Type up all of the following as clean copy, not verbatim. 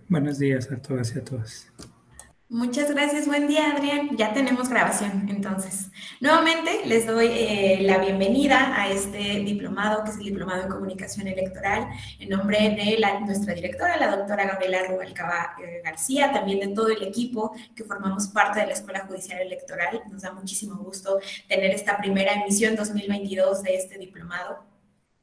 Buenos días a todas y a todos. Muchas gracias, buen día Adrián. Ya tenemos grabación, entonces. Nuevamente les doy la bienvenida a este diplomado, que es el Diplomado en Comunicación Electoral, en nombre de nuestra directora, la doctora Gabriela Rubalcaba García, también de todo el equipo que formamos parte de la Escuela Judicial Electoral. Nos da muchísimo gusto tener esta primera emisión 2022 de este diplomado.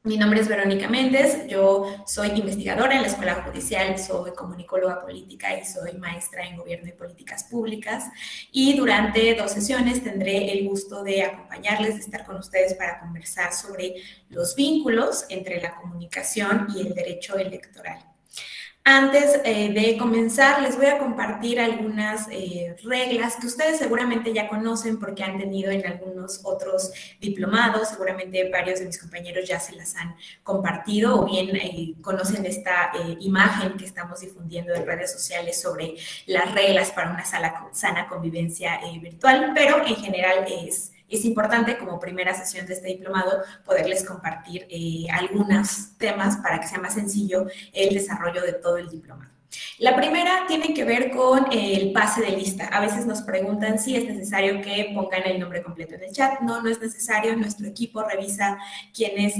Mi nombre es Verónica Méndez, yo soy investigadora en la Escuela Judicial, soy comunicóloga política y soy maestra en Gobierno y Políticas Públicas. Y durante 2 sesiones tendré el gusto de acompañarles, de estar con ustedes para conversar sobre los vínculos entre la comunicación y el derecho electoral. Antes de comenzar, les voy a compartir algunas reglas que ustedes seguramente ya conocen porque han tenido en algunos otros diplomados. Seguramente varios de mis compañeros ya se las han compartido o bien conocen esta imagen que estamos difundiendo en redes sociales sobre las reglas para una sana convivencia virtual, pero en general es importante como primera sesión de este diplomado poderles compartir algunos temas para que sea más sencillo el desarrollo de todo el diplomado. La primera tiene que ver con el pase de lista. A veces nos preguntan si es necesario que pongan el nombre completo en el chat. No, no es necesario. Nuestro equipo revisa quienes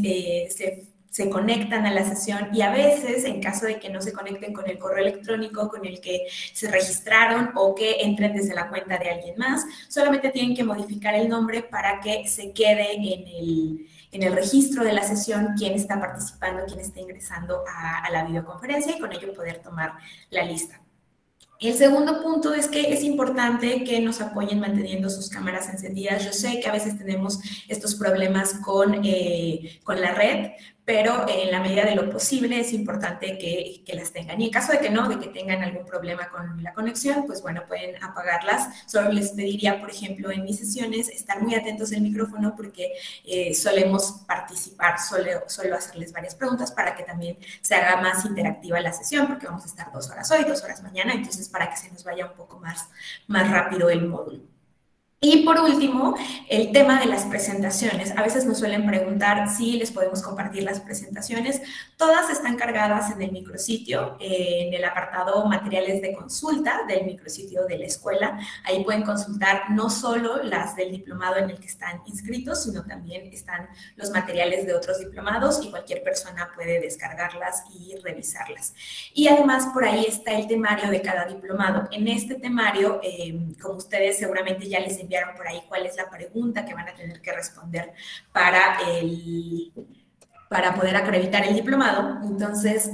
se conectan a la sesión y a veces, en caso de que no se conecten con el correo electrónico con el que se registraron o que entren desde la cuenta de alguien más, solamente tienen que modificar el nombre para que se quede en el registro de la sesión quién está participando, quién está ingresando a la videoconferencia y con ello poder tomar la lista. El segundo punto es que es importante que nos apoyen manteniendo sus cámaras encendidas. Yo sé que a veces tenemos estos problemas con la red, pero en la medida de lo posible es importante que las tengan. Y en caso de que no, de que tengan algún problema con la conexión, pues bueno, pueden apagarlas. Solo les pediría, por ejemplo, en mis sesiones, estar muy atentos al micrófono porque solemos participar, suelo hacerles varias preguntas para que también se haga más interactiva la sesión, porque vamos a estar 2 horas hoy, 2 horas mañana, entonces para que se nos vaya un poco más rápido el módulo. Y por último, el tema de las presentaciones. A veces nos suelen preguntar si les podemos compartir las presentaciones. Todas están cargadas en el micrositio, en el apartado materiales de consulta del micrositio de la escuela. Ahí pueden consultar no solo las del diplomado en el que están inscritos, sino también están los materiales de otros diplomados y cualquier persona puede descargarlas y revisarlas. Y además por ahí está el temario de cada diplomado. En este temario, como ustedes seguramente ya les enviaron por ahí cuál es la pregunta que van a tener que responder para poder acreditar el diplomado. Entonces,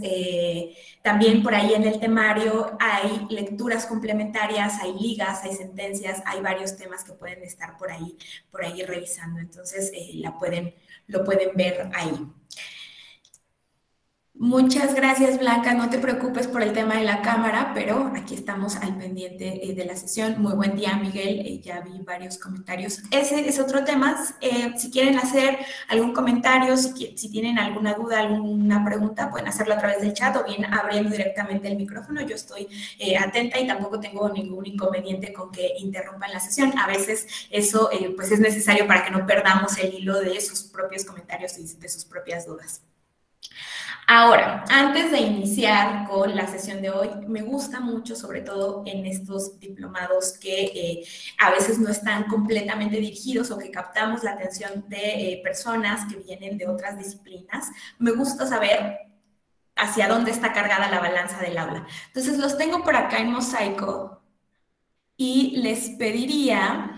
también por ahí en el temario hay lecturas complementarias, hay ligas, hay sentencias, hay varios temas que pueden estar por ahí revisando. Entonces, lo pueden ver ahí. Muchas gracias, Blanca. No te preocupes por el tema de la cámara, pero aquí estamos al pendiente de la sesión. Muy buen día, Miguel. Ya vi varios comentarios. Ese es otro tema. Si quieren hacer algún comentario, si tienen alguna duda, alguna pregunta, pueden hacerlo a través del chat o bien abriendo directamente el micrófono. Yo estoy atenta y tampoco tengo ningún inconveniente con que interrumpan la sesión. A veces eso pues es necesario para que no perdamos el hilo de sus propios comentarios y de sus propias dudas. Ahora, antes de iniciar con la sesión de hoy, me gusta mucho, sobre todo en estos diplomados que a veces no están completamente dirigidos o que captamos la atención de personas que vienen de otras disciplinas, me gusta saber hacia dónde está cargada la balanza del aula. Entonces, los tengo por acá en mosaico y les pediría...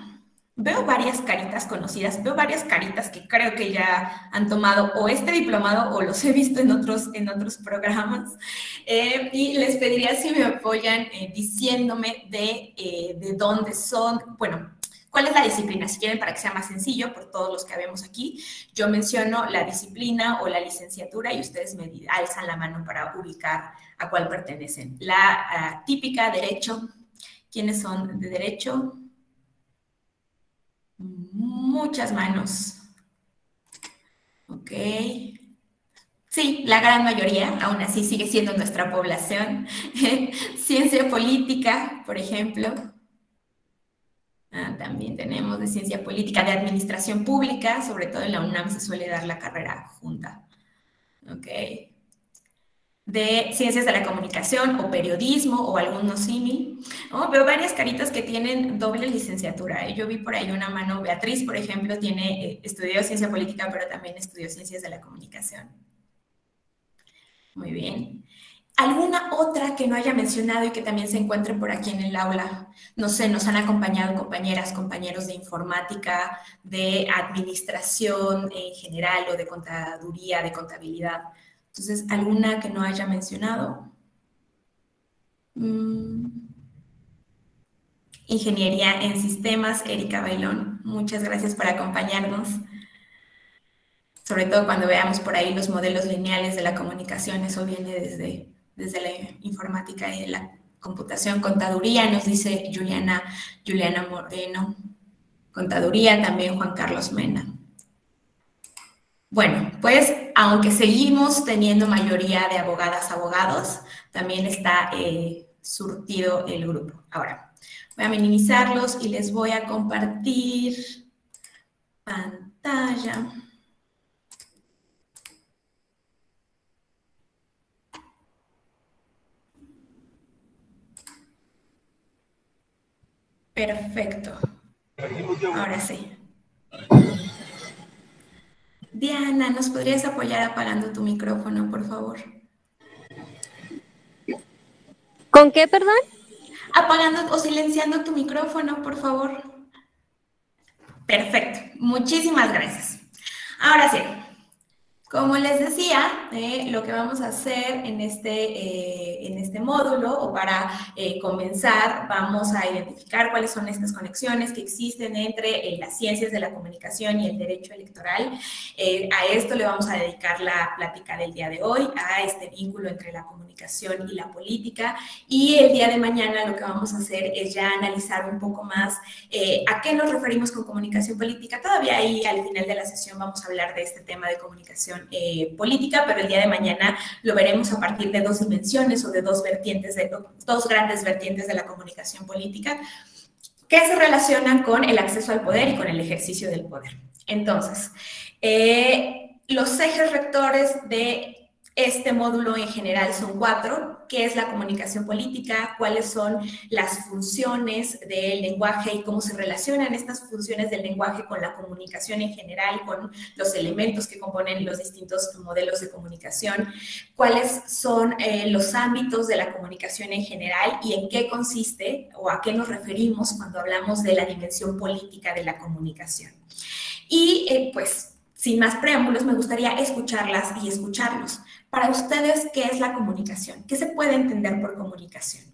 Veo varias caritas conocidas, veo varias caritas que creo que ya han tomado o este diplomado o los he visto en otros programas. Y les pediría si me apoyan diciéndome de dónde son, bueno, cuál es la disciplina, si quieren, para que sea más sencillo por todos los que vemos aquí. Yo menciono la disciplina o la licenciatura y ustedes me alzan la mano para ubicar a cuál pertenecen. La típica derecho, ¿quiénes son de derecho? Muchas manos. Ok. Sí, la gran mayoría, aún así sigue siendo nuestra población. Ciencia política, por ejemplo. También tenemos de ciencia política, de administración pública, sobre todo en la UNAM se suele dar la carrera junta. Ok. de ciencias de la comunicación o periodismo o alguno símil, ¿no? Veo varias caritas que tienen doble licenciatura. Yo vi por ahí una mano, Beatriz, por ejemplo, estudió ciencia política, pero también estudió ciencias de la comunicación. Muy bien. ¿Alguna otra que no haya mencionado y que también se encuentre por aquí en el aula? No sé, nos han acompañado compañeras, compañeros de informática, de administración en general o de contaduría, de contabilidad. Entonces, ¿alguna que no haya mencionado? Ingeniería en sistemas, Erika Bailón. Muchas gracias por acompañarnos. Sobre todo cuando veamos por ahí los modelos lineales de la comunicación, eso viene desde la informática y de la computación. Contaduría, nos dice Juliana Moreno. Contaduría, también Juan Carlos Mena. Bueno, pues aunque seguimos teniendo mayoría de abogadas, abogados, también está surtido el grupo. Ahora, voy a minimizarlos y les voy a compartir pantalla. Perfecto. Ahora sí. Diana, ¿nos podrías apoyar apagando tu micrófono, por favor? ¿Con qué, perdón? Apagando o silenciando tu micrófono, por favor. Perfecto. Muchísimas gracias. Ahora sí. Como les decía, lo que vamos a hacer en este módulo, o para comenzar, vamos a identificar cuáles son estas conexiones que existen entre las ciencias de la comunicación y el derecho electoral. A esto le vamos a dedicar la plática del día de hoy, a este vínculo entre la comunicación y la política. Y el día de mañana lo que vamos a hacer es ya analizar un poco más a qué nos referimos con comunicación política. Todavía ahí al final de la sesión vamos a hablar de este tema de comunicación política, pero el día de mañana lo veremos a partir de dos dimensiones o de dos grandes vertientes de la comunicación política que se relacionan con el acceso al poder y con el ejercicio del poder. Entonces, los ejes rectores de este módulo en general son 4, ¿qué es la comunicación política? ¿Cuáles son las funciones del lenguaje y cómo se relacionan estas funciones del lenguaje con la comunicación en general, con los elementos que componen los distintos modelos de comunicación? ¿Cuáles son los ámbitos de la comunicación en general y en qué consiste o a qué nos referimos cuando hablamos de la dimensión política de la comunicación? Y pues, sin más preámbulos, me gustaría escucharlas y escucharlos. Para ustedes, ¿qué es la comunicación? ¿Qué se puede entender por comunicación?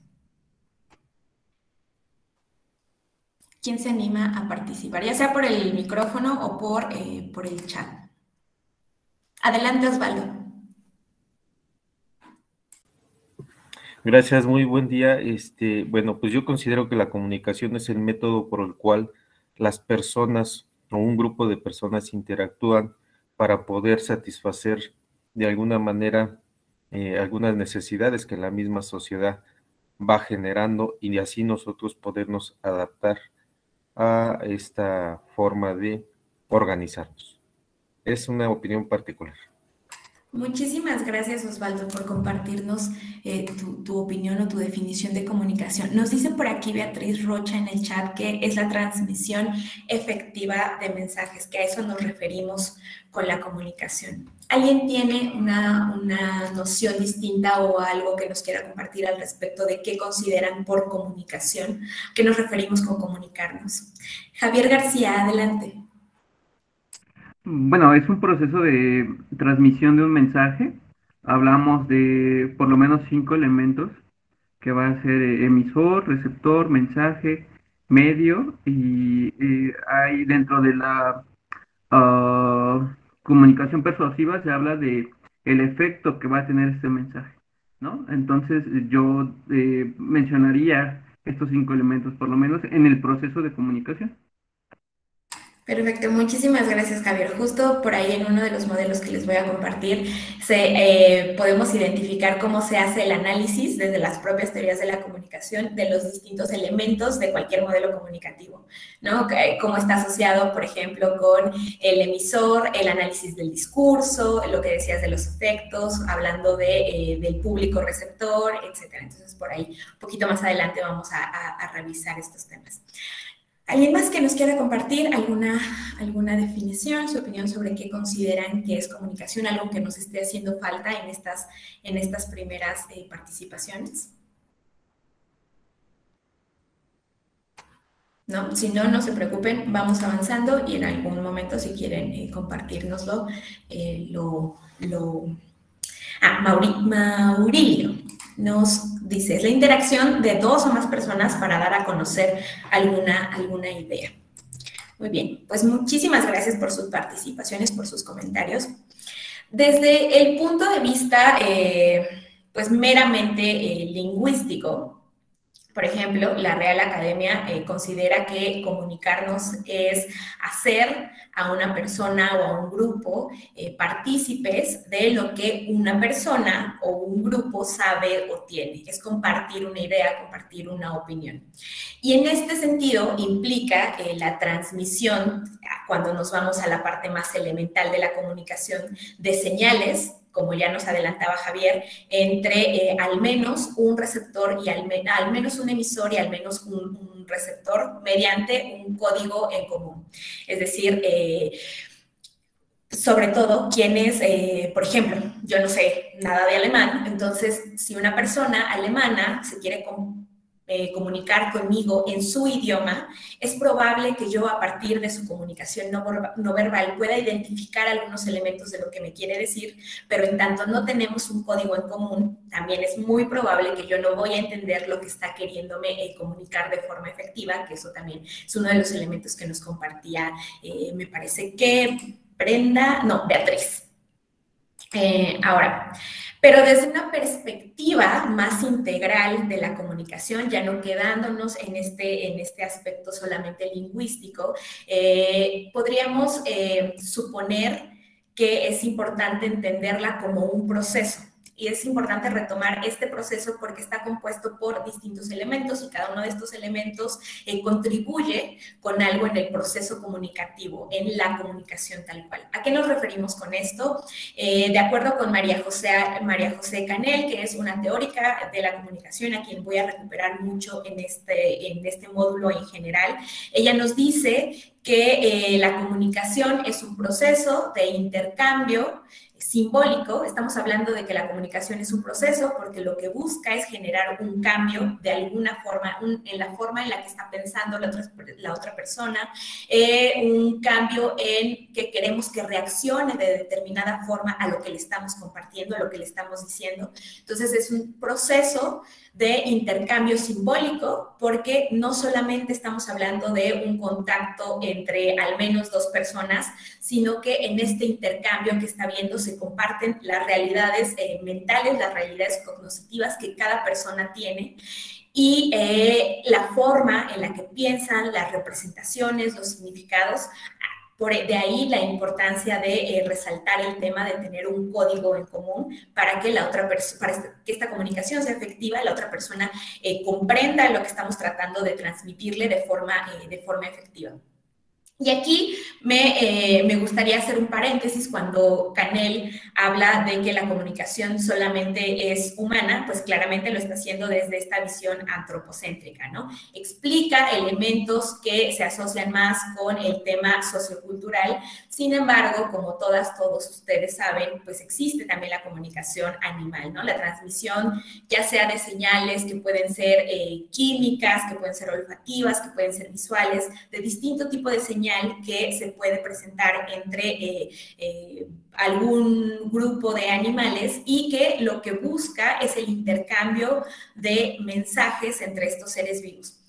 ¿Quién se anima a participar? Ya sea por el micrófono o por el chat. Adelante, Osvaldo. Gracias, muy buen día. Bueno, pues yo considero que la comunicación es el método por el cual las personas o un grupo de personas interactúan para poder satisfacer de alguna manera algunas necesidades que la misma sociedad va generando y de así nosotros podernos adaptar a esta forma de organizarnos. Es una opinión particular. Muchísimas gracias, Osvaldo, por compartirnos tu opinión o tu definición de comunicación. Nos dice por aquí Beatriz Rocha en el chat que es la transmisión efectiva de mensajes, que a eso nos referimos con la comunicación. ¿Alguien tiene una noción distinta o algo que nos quiera compartir al respecto de qué consideran por comunicación? ¿A qué nos referimos con comunicarnos? Javier García, adelante. Bueno, es un proceso de transmisión de un mensaje. Hablamos de por lo menos 5 elementos, que va a ser emisor, receptor, mensaje, medio, y hay dentro de la comunicación persuasiva se habla de el efecto que va a tener este mensaje, ¿no? Entonces yo mencionaría estos 5 elementos por lo menos en el proceso de comunicación. Perfecto, muchísimas gracias, Javier. Justo por ahí en uno de los modelos que les voy a compartir, podemos identificar cómo se hace el análisis desde las propias teorías de la comunicación de los distintos elementos de cualquier modelo comunicativo, ¿no? Cómo está asociado, por ejemplo, con el emisor, el análisis del discurso, lo que decías de los efectos, hablando del público receptor, etcétera. Entonces, por ahí, un poquito más adelante vamos a revisar estos temas. ¿Alguien más que nos quiera compartir alguna definición, su opinión sobre qué consideran que es comunicación, algo que nos esté haciendo falta en estas primeras participaciones? ¿No? Si no, no se preocupen, vamos avanzando y en algún momento, si quieren compartirnoslo, Maurilio nos dice, es la interacción de dos o más personas para dar a conocer alguna idea. Muy bien, pues muchísimas gracias por sus participaciones, por sus comentarios. Desde el punto de vista, pues meramente lingüístico, por ejemplo, la Real Academia considera que comunicarnos es hacer a una persona o a un grupo partícipes de lo que una persona o un grupo sabe o tiene. Es compartir una idea, compartir una opinión. Y en este sentido implica la transmisión, cuando nos vamos a la parte más elemental de la comunicación, de señales, como ya nos adelantaba Javier, entre al menos un receptor y al menos un emisor y al menos un receptor mediante un código en común. Es decir, sobre todo quienes, por ejemplo, yo no sé nada de alemán, entonces si una persona alemana se quiere comunicar conmigo en su idioma, es probable que yo a partir de su comunicación no verbal pueda identificar algunos elementos de lo que me quiere decir, pero en tanto no tenemos un código en común, también es muy probable que yo no voy a entender lo que está queriéndome comunicar de forma efectiva, que eso también es uno de los elementos que nos compartía, me parece que Beatriz. Ahora, pero desde una perspectiva más integral de la comunicación, ya no quedándonos en este aspecto solamente lingüístico, podríamos suponer que es importante entenderla como un proceso. Y es importante retomar este proceso porque está compuesto por distintos elementos y cada uno de estos elementos contribuye con algo en el proceso comunicativo, en la comunicación tal cual. ¿A qué nos referimos con esto? De acuerdo con María José Canel, que es una teórica de la comunicación, a quien voy a recuperar mucho en este módulo en general, ella nos dice que la comunicación es un proceso de intercambio simbólico. Estamos hablando de que la comunicación es un proceso porque lo que busca es generar un cambio de alguna forma, en la forma en la que está pensando la otra persona, un cambio en que queremos que reaccione de determinada forma a lo que le estamos compartiendo, a lo que le estamos diciendo. Entonces es un proceso de intercambio simbólico porque no solamente estamos hablando de un contacto entre al menos dos personas, sino que en este intercambio que está habiendo se comparten las realidades mentales, las realidades cognitivas que cada persona tiene y la forma en la que piensan, las representaciones, los significados. De ahí la importancia de resaltar el tema de tener un código en común para que que esta comunicación sea efectiva, la otra persona comprenda lo que estamos tratando de transmitirle de forma efectiva. Y aquí me gustaría hacer un paréntesis cuando Canel habla de que la comunicación solamente es humana, pues claramente lo está haciendo desde esta visión antropocéntrica, ¿no? Explica elementos que se asocian más con el tema sociocultural. Sin embargo, como todos ustedes saben, pues existe también la comunicación animal, ¿no? La transmisión, ya sea de señales que pueden ser químicas, que pueden ser olfativas, que pueden ser visuales, de distinto tipo de señales que se puede presentar entre algún grupo de animales y que lo que busca es el intercambio de mensajes entre estos seres vivos.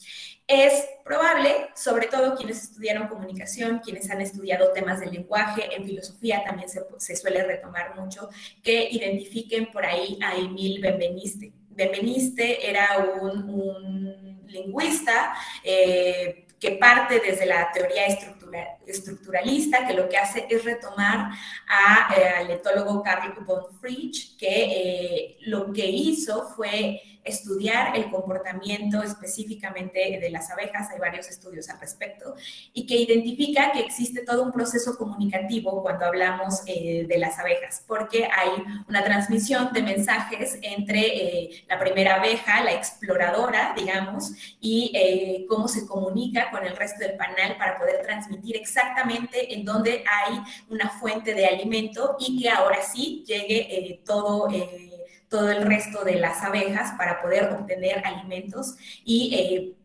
Es probable, sobre todo quienes estudiaron comunicación, quienes han estudiado temas del lenguaje, en filosofía también se suele retomar mucho, que identifiquen por ahí a Emil Benveniste. Benveniste era un lingüista que parte desde la teoría estructural estructuralista, que lo que hace es retomar al etólogo Carl von Fritsch, que lo que hizo fue estudiar el comportamiento específicamente de las abejas, hay varios estudios al respecto, y que identifica que existe todo un proceso comunicativo cuando hablamos de las abejas, porque hay una transmisión de mensajes entre la primera abeja, la exploradora, digamos, y cómo se comunica con el resto del panal para poder transmitir exactamente en dónde hay una fuente de alimento y que ahora sí llegue todo el resto de las abejas para poder obtener alimentos y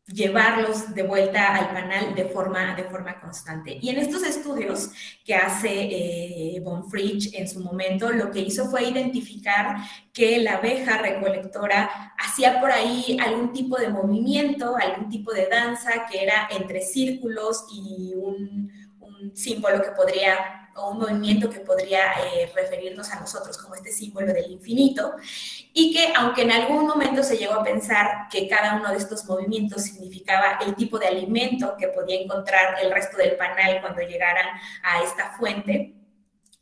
llevarlos de vuelta al panal de forma constante. Y en estos estudios que hace von Fritsch en su momento, lo que hizo fue identificar que la abeja recolectora hacía por ahí algún tipo de movimiento, algún tipo de danza que era entre círculos y un símbolo que podría, o un movimiento que podría referirnos a nosotros como este símbolo del infinito, y que aunque en algún momento se llegó a pensar que cada uno de estos movimientos significaba el tipo de alimento que podía encontrar el resto del panal cuando llegaran a esta fuente,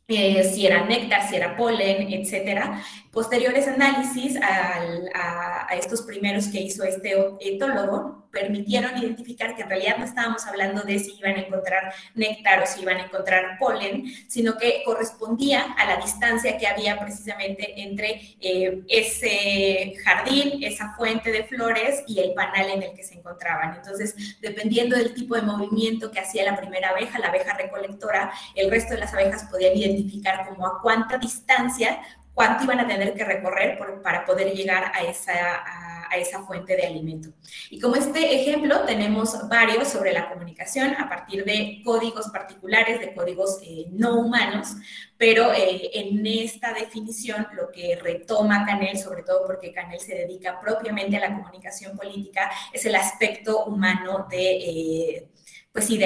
si era néctar, si era polen, etcétera. Posteriores análisis a estos primeros que hizo este etólogo permitieron identificar que en realidad no estábamos hablando de si iban a encontrar néctar o si iban a encontrar polen, sino que correspondía a la distancia que había precisamente entre ese jardín, esa fuente de flores y el panal en el que se encontraban. Entonces, dependiendo del tipo de movimiento que hacía la primera abeja, la abeja recolectora, el resto de las abejas podían identificar como a cuánta distancia, cuánto iban a tener que recorrer para poder llegar a esa fuente de alimento. Y como este ejemplo, tenemos varios sobre la comunicación a partir de códigos particulares, de códigos no humanos, pero en esta definición lo que retoma Canel, sobre todo porque Canel se dedica propiamente a la comunicación política, es el aspecto humano de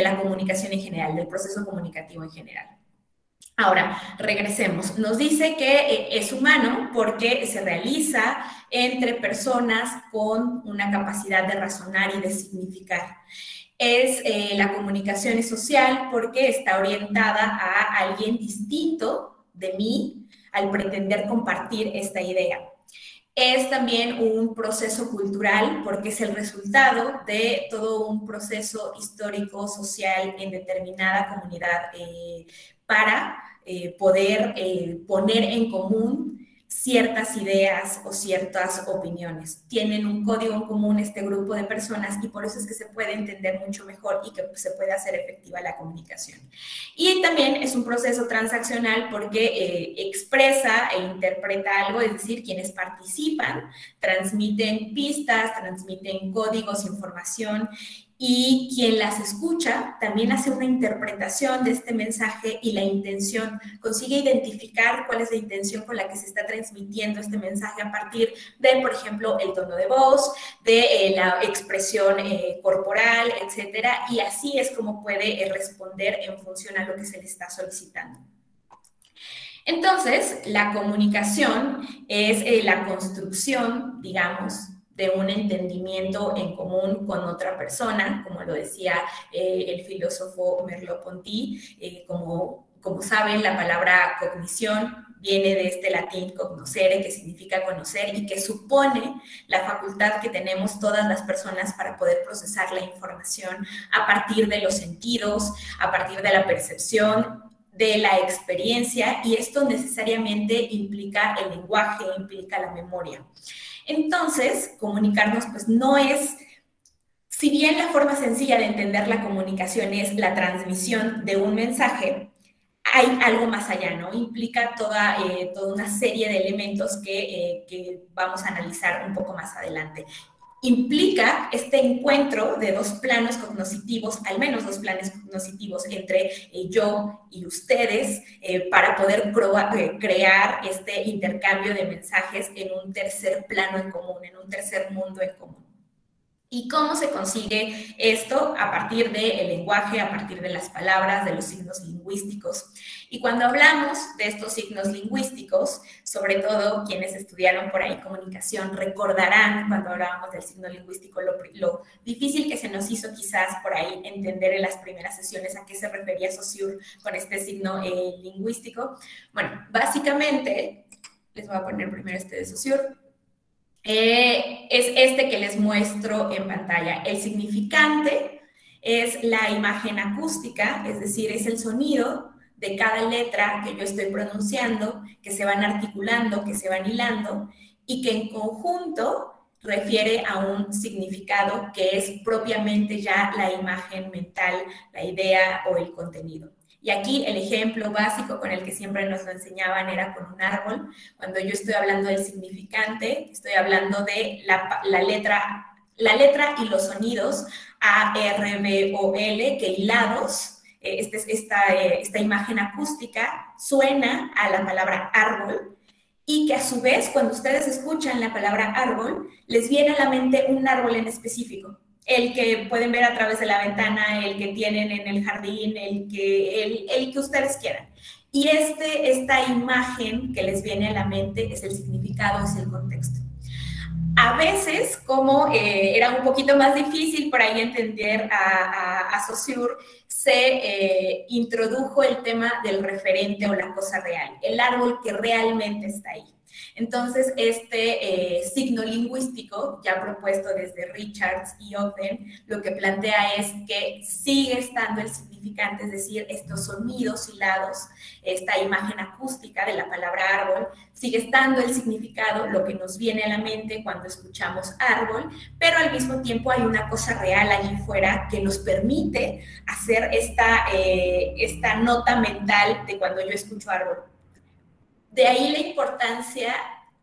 la comunicación en general, del proceso comunicativo en general. Ahora, regresemos. Nos dice que es humano porque se realiza entre personas con una capacidad de razonar y de significar. La comunicación es social porque está orientada a alguien distinto de mí al pretender compartir esta idea. Es también un proceso cultural porque es el resultado de todo un proceso histórico, social en determinada comunidad para poder poner en común ciertas ideas o ciertas opiniones. Tienen un código en común este grupo de personas y por eso es que se puede entender mucho mejor y que se puede hacer efectiva la comunicación. Y también es un proceso transaccional porque expresa e interpreta algo, es decir, quienes participan transmiten pistas, transmiten códigos, información, y quien las escucha también hace una interpretación de este mensaje y la intención, consigue identificar cuál es la intención con la que se está transmitiendo este mensaje a partir de, por ejemplo, el tono de voz, de la expresión corporal, etcétera, y así es como puede responder en función a lo que se le está solicitando. Entonces, la comunicación es la construcción, digamos, de un entendimiento en común con otra persona, como lo decía el filósofo Merleau-Ponty. Como saben, la palabra cognición viene de este latín cognoscere, que significa conocer y que supone la facultad que tenemos todas las personas para poder procesar la información a partir de los sentidos, a partir de la percepción, de la experiencia, y esto necesariamente implica el lenguaje, implica la memoria. Entonces, comunicarnos pues no es, si bien la forma sencilla de entender la comunicación es la transmisión de un mensaje, hay algo más allá, ¿no? Implica toda una serie de elementos que vamos a analizar un poco más adelante. Implica este encuentro de dos planos cognitivos, al menos dos planos cognitivos entre yo y ustedes, para poder crear este intercambio de mensajes en un tercer plano en común, en un tercer mundo en común. ¿Y cómo se consigue esto? A partir del lenguaje, a partir de las palabras, de los signos lingüísticos. Y cuando hablamos de estos signos lingüísticos, sobre todo quienes estudiaron por ahí comunicación recordarán cuando hablábamos del signo lingüístico lo difícil que se nos hizo quizás por ahí entender en las primeras sesiones a qué se refería Saussure con este signo lingüístico. Bueno, básicamente, les voy a poner primero este de Saussure. Es este que les muestro en pantalla. El significante es la imagen acústica, es decir, es el sonido de cada letra que yo estoy pronunciando, que se van articulando, que se van hilando, y que en conjunto refiere a un significado que es propiamente ya la imagen mental, la idea o el contenido. Y aquí el ejemplo básico con el que siempre nos lo enseñaban era con un árbol. Cuando yo estoy hablando del significante, estoy hablando de la letra y los sonidos A, R, B o L, que hilados, esta imagen acústica suena a la palabra árbol, y que a su vez, cuando ustedes escuchan la palabra árbol, les viene a la mente un árbol en específico. El que pueden ver a través de la ventana, el que tienen en el jardín, el que ustedes quieran. Y esta imagen que les viene a la mente es el significado, es el contexto. A veces, como era un poquito más difícil por ahí entender a Saussure, se introdujo el tema del referente o la cosa real, el árbol que realmente está ahí. Entonces, este signo lingüístico, ya propuesto desde Richards y Ogden, lo que plantea es que sigue estando el significante, es decir, estos sonidos hilados, esta imagen acústica de la palabra árbol, sigue estando el significado, lo que nos viene a la mente cuando escuchamos árbol, pero al mismo tiempo hay una cosa real allí fuera que nos permite hacer esta nota mental de cuando yo escucho árbol. De ahí la importancia,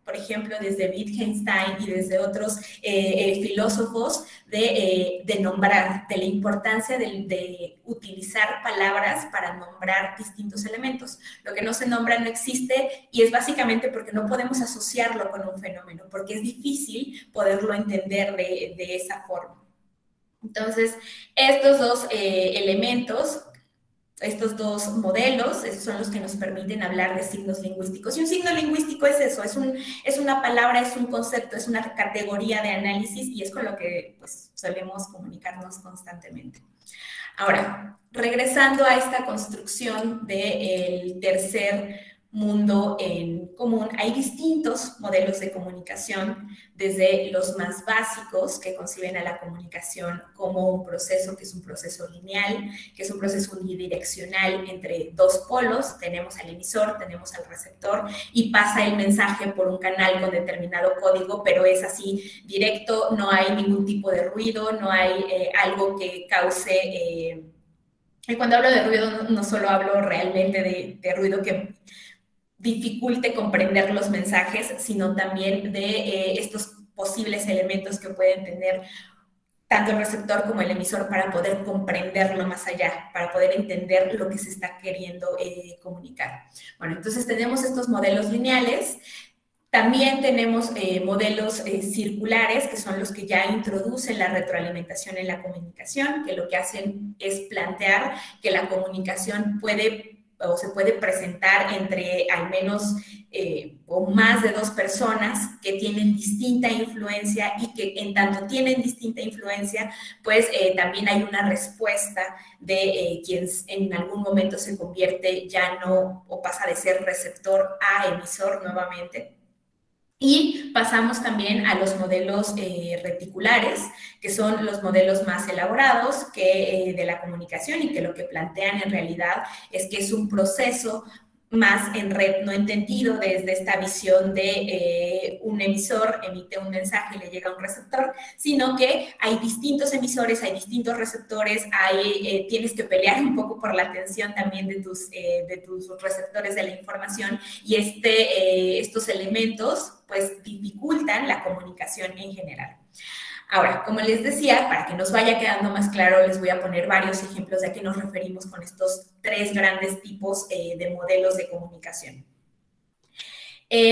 por ejemplo, desde Wittgenstein y desde otros filósofos, de nombrar, de la importancia de utilizar palabras para nombrar distintos elementos. Lo que no se nombra no existe, y es básicamente porque no podemos asociarlo con un fenómeno, porque es difícil poderlo entender de esa forma. Entonces, estos dos elementos, estos dos modelos, esos son los que nos permiten hablar de signos lingüísticos. Y un signo lingüístico es eso, es una palabra, es un concepto, es una categoría de análisis, y es con lo que pues, solemos comunicarnos constantemente. Ahora, regresando a esta construcción del tercer mundo en común, hay distintos modelos de comunicación, desde los más básicos, que conciben a la comunicación como un proceso que es un proceso lineal, que es un proceso unidireccional entre dos polos. Tenemos al emisor, tenemos al receptor, y pasa el mensaje por un canal con determinado código, pero es así directo, no hay ningún tipo de ruido, no hay algo que cause... y cuando hablo de ruido, no solo hablo realmente de ruido que dificulte comprender los mensajes, sino también de estos posibles elementos que pueden tener tanto el receptor como el emisor para poder comprenderlo más allá, para poder entender lo que se está queriendo comunicar. Bueno, entonces tenemos estos modelos lineales. También tenemos modelos circulares, que son los que ya introducen la retroalimentación en la comunicación, que lo que hacen es plantear que la comunicación se puede presentar entre al menos o más de dos personas que tienen distinta influencia, y que en tanto tienen distinta influencia, pues también hay una respuesta de quien en algún momento se convierte ya no, o pasa de ser receptor a emisor nuevamente. Y pasamos también a los modelos reticulares, que son los modelos más elaborados de la comunicación, y que lo que plantean en realidad es que es un proceso más en red, no entendido desde esta visión de un emisor emite un mensaje y le llega a un receptor, sino que hay distintos emisores, hay distintos receptores, tienes que pelear un poco por la atención también de tus receptores de la información, y estos elementos pues dificultan la comunicación en general. Ahora, como les decía, para que nos vaya quedando más claro, les voy a poner varios ejemplos de a qué nos referimos con estos tres grandes tipos de modelos de comunicación.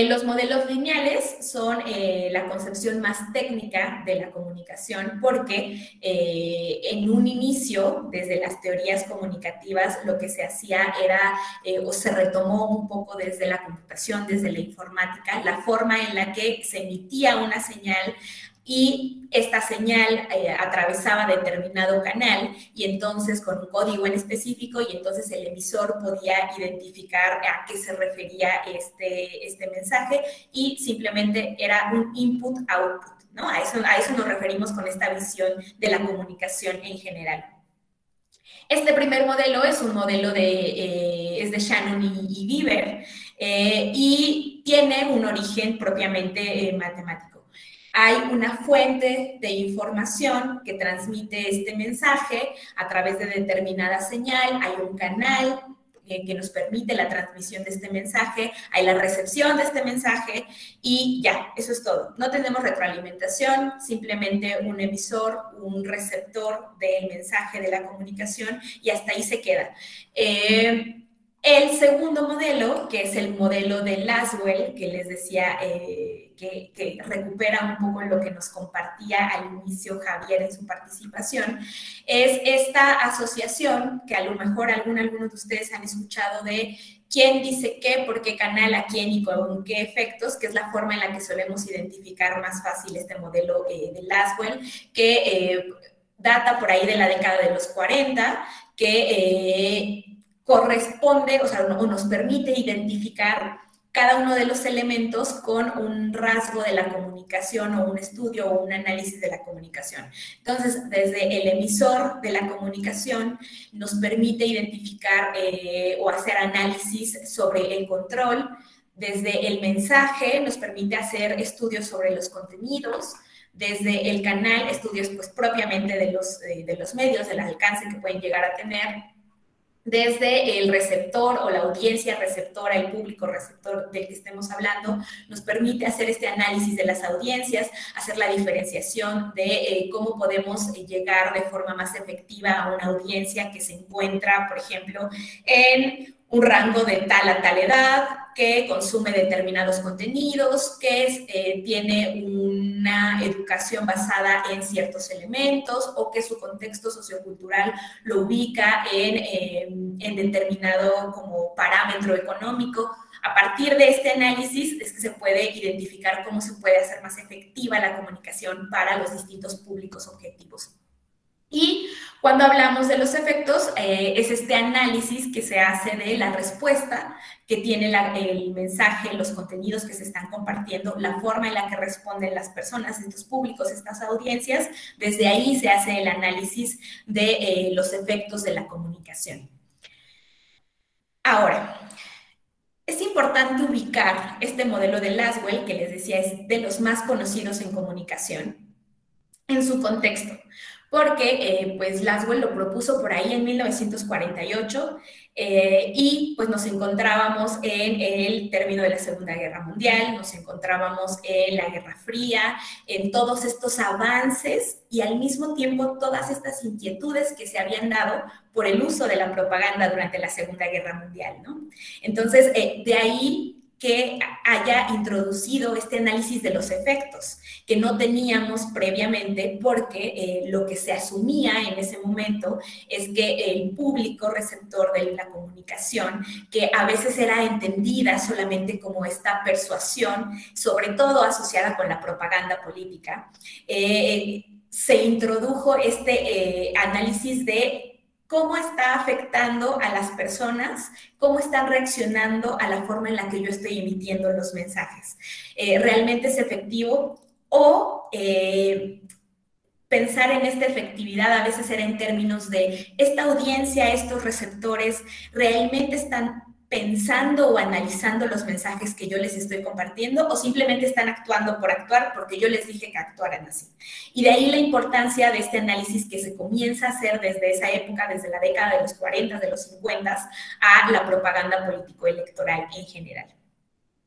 Los modelos lineales son la concepción más técnica de la comunicación porque en un inicio, desde las teorías comunicativas, lo que se hacía era, o se retomó un poco desde la computación, desde la informática, la forma en la que se emitía una señal y esta señal atravesaba determinado canal y entonces con un código en específico y entonces el emisor podía identificar a qué se refería este mensaje y simplemente era un input-output, ¿no? A eso nos referimos con esta visión de la comunicación en general. Este primer modelo es un modelo es de Shannon y Beaver y tiene un origen propiamente matemático. Hay una fuente de información que transmite este mensaje a través de determinada señal, hay un canal que nos permite la transmisión de este mensaje, hay la recepción de este mensaje y ya, eso es todo. No tenemos retroalimentación, simplemente un emisor, un receptor del mensaje de la comunicación y hasta ahí se queda. El segundo modelo, que es el modelo de Lasswell, que les decía que recupera un poco lo que nos compartía al inicio Javier en su participación, es esta asociación que a lo mejor algunos de ustedes han escuchado de quién dice qué, por qué canal, a quién y con qué efectos, que es la forma en la que solemos identificar más fácil este modelo de Lasswell, que data por ahí de la década de los 40, que corresponde, o sea, nos permite identificar cada uno de los elementos con un rasgo de la comunicación o un estudio o un análisis de la comunicación. Entonces, desde el emisor de la comunicación nos permite identificar o hacer análisis sobre el control. Desde el mensaje nos permite hacer estudios sobre los contenidos. Desde el canal, estudios pues propiamente de los medios, del alcance que pueden llegar a tener. Desde el receptor o la audiencia receptora, el público receptor del que estemos hablando, nos permite hacer este análisis de las audiencias, hacer la diferenciación de cómo podemos llegar de forma más efectiva a una audiencia que se encuentra, por ejemplo, en un rango de tal a tal edad, que consume determinados contenidos, que tiene una educación basada en ciertos elementos o que su contexto sociocultural lo ubica en determinado como parámetro económico. A partir de este análisis es que se puede identificar cómo se puede hacer más efectiva la comunicación para los distintos públicos objetivos. Y cuando hablamos de los efectos, es este análisis que se hace de la respuesta que tiene el mensaje, los contenidos que se están compartiendo, la forma en la que responden las personas, estos públicos, estas audiencias. Desde ahí se hace el análisis de los efectos de la comunicación. Ahora, es importante ubicar este modelo de Lasswell, que les decía es de los más conocidos en comunicación, en su contexto. Porque pues Lasswell lo propuso por ahí en 1948 y pues nos encontrábamos en el término de la Segunda Guerra Mundial, nos encontrábamos en la Guerra Fría, en todos estos avances y al mismo tiempo todas estas inquietudes que se habían dado por el uso de la propaganda durante la Segunda Guerra Mundial, ¿no? Entonces, de ahí que haya introducido este análisis de los efectos que no teníamos previamente porque lo que se asumía en ese momento es que el público receptor de la comunicación, que a veces era entendida solamente como esta persuasión, sobre todo asociada con la propaganda política, se introdujo este análisis de cómo está afectando a las personas, cómo están reaccionando a la forma en la que yo estoy emitiendo los mensajes. ¿Realmente es efectivo? O pensar en esta efectividad a veces era en términos de esta audiencia, estos receptores, ¿realmente están pensando o analizando los mensajes que yo les estoy compartiendo o simplemente están actuando por actuar porque yo les dije que actuaran así? Y de ahí la importancia de este análisis que se comienza a hacer desde esa época, desde la década de los 40, de los 50, a la propaganda político-electoral en general.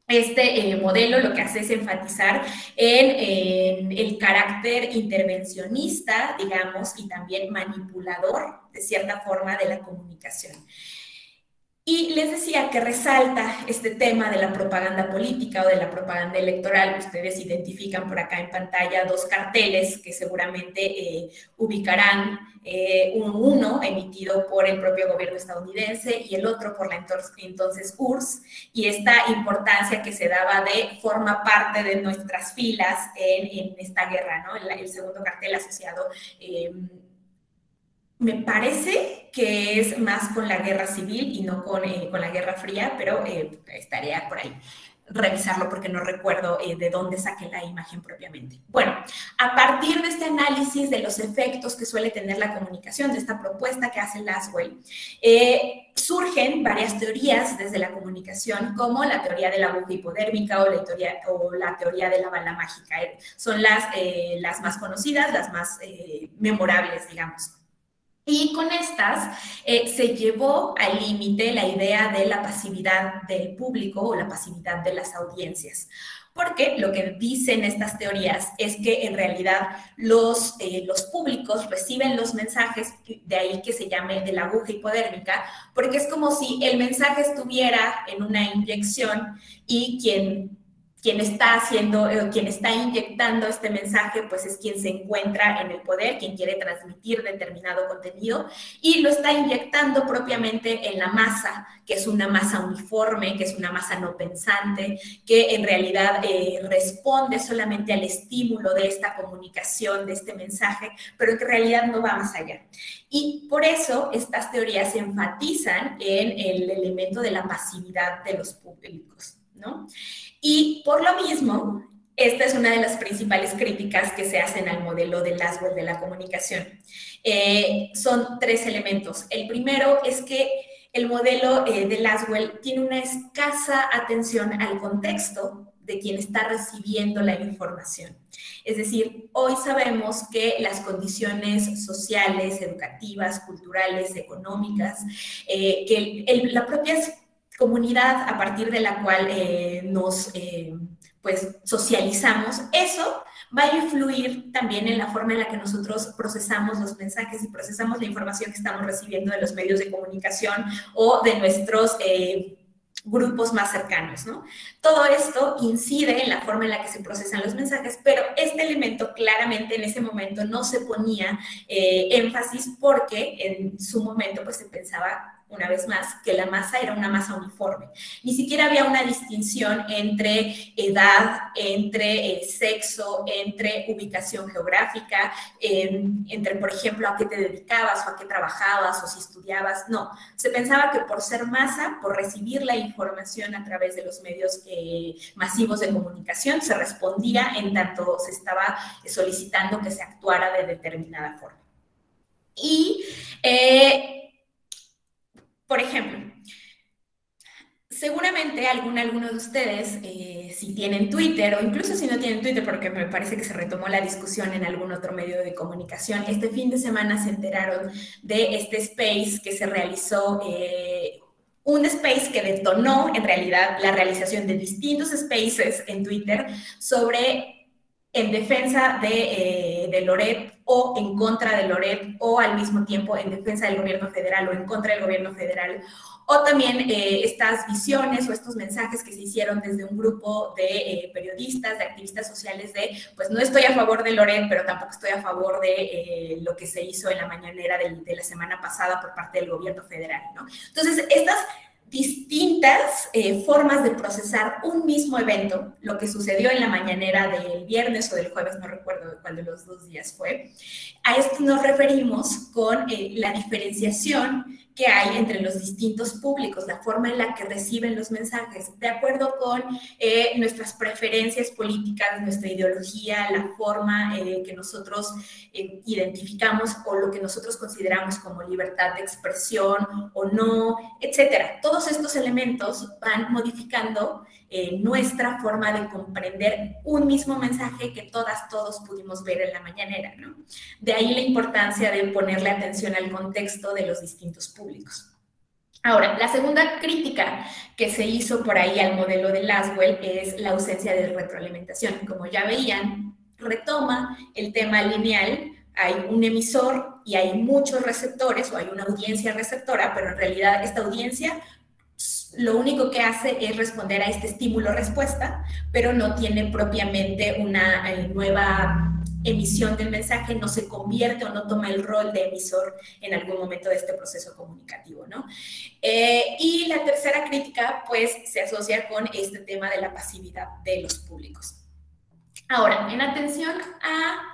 Este modelo lo que hace es enfatizar en el carácter intervencionista, digamos, y también manipulador, de cierta forma, de la comunicación. Y les decía que resalta este tema de la propaganda política o de la propaganda electoral. Ustedes identifican por acá en pantalla dos carteles que seguramente ubicarán, uno emitido por el propio gobierno estadounidense y el otro por la entonces URSS, y esta importancia que se daba de forma parte de nuestras filas en esta guerra, ¿no? El segundo cartel asociado me parece que es más con la guerra civil y no con la guerra fría, pero estaría por ahí revisarlo porque no recuerdo de dónde saqué la imagen propiamente. Bueno, a partir de este análisis de los efectos que suele tener la comunicación, de esta propuesta que hace Lasswell, surgen varias teorías desde la comunicación, como la teoría de la aguja hipodérmica o la teoría de la bala mágica. Son las más conocidas, las más memorables, digamos. Y con estas se llevó al límite la idea de la pasividad del público o la pasividad de las audiencias. Porque lo que dicen estas teorías es que en realidad los públicos reciben los mensajes, de ahí que se llame de la aguja hipodérmica, porque es como si el mensaje estuviera en una inyección y quien está inyectando este mensaje, pues es quien se encuentra en el poder, quien quiere transmitir determinado contenido, y lo está inyectando propiamente en la masa, que es una masa uniforme, que es una masa no pensante, que en realidad responde solamente al estímulo de esta comunicación, de este mensaje, pero que en realidad no va más allá. Y por eso estas teorías se enfatizan en el elemento de la pasividad de los públicos, ¿no? Y por lo mismo, esta es una de las principales críticas que se hacen al modelo de Lasswell de la comunicación. Son tres elementos. El primero es que el modelo de Lasswell tiene una escasa atención al contexto de quien está recibiendo la información. Es decir, hoy sabemos que las condiciones sociales, educativas, culturales, económicas, la propia comunidad a partir de la cual nos socializamos, eso va a influir también en la forma en la que nosotros procesamos los mensajes y procesamos la información que estamos recibiendo de los medios de comunicación o de nuestros grupos más cercanos, ¿no? Todo esto incide en la forma en la que se procesan los mensajes, pero este elemento claramente en ese momento no se ponía énfasis porque en su momento pues se pensaba, una vez más, que la masa era una masa uniforme. Ni siquiera había una distinción entre edad, entre sexo, entre ubicación geográfica, entre, por ejemplo, a qué te dedicabas o a qué trabajabas o si estudiabas. No, se pensaba que por ser masa, por recibir la información a través de los medios masivos de comunicación, se respondía en tanto se estaba solicitando que se actuara de determinada forma. Y por ejemplo, seguramente alguno de ustedes, si tienen Twitter o incluso si no tienen Twitter, porque me parece que se retomó la discusión en algún otro medio de comunicación, este fin de semana se enteraron de este space que se realizó, un space que detonó en realidad la realización de distintos spaces en Twitter sobre en defensa de Loret o en contra de Loret, o al mismo tiempo en defensa del gobierno federal o en contra del gobierno federal, o también estas visiones o estos mensajes que se hicieron desde un grupo de periodistas, de activistas sociales de, pues no estoy a favor de Loret, pero tampoco estoy a favor de lo que se hizo en la mañanera de la semana pasada por parte del gobierno federal, ¿no? Entonces, estas distintas formas de procesar un mismo evento, lo que sucedió en la mañanera del viernes o del jueves, no recuerdo cuál de los dos días fue, a esto nos referimos con la diferenciación que hay entre los distintos públicos, la forma en la que reciben los mensajes, de acuerdo con nuestras preferencias políticas, nuestra ideología, la forma que nosotros identificamos o lo que nosotros consideramos como libertad de expresión o no, etcétera. Todos estos elementos van modificando nuestra forma de comprender un mismo mensaje que todos pudimos ver en la mañanera, ¿no? De ahí la importancia de ponerle atención al contexto de los distintos públicos. Ahora, la segunda crítica que se hizo por ahí al modelo de Lasswell es la ausencia de retroalimentación. Como ya veían, retoma el tema lineal. Hay un emisor y hay muchos receptores o hay una audiencia receptora, pero en realidad esta audiencia lo único que hace es responder a este estímulo-respuesta, pero no tiene propiamente una nueva emisión del mensaje, no se convierte o no toma el rol de emisor en algún momento de este proceso comunicativo, ¿no? Y la tercera crítica, pues, se asocia con este tema de la pasividad de los públicos. Ahora, en atención a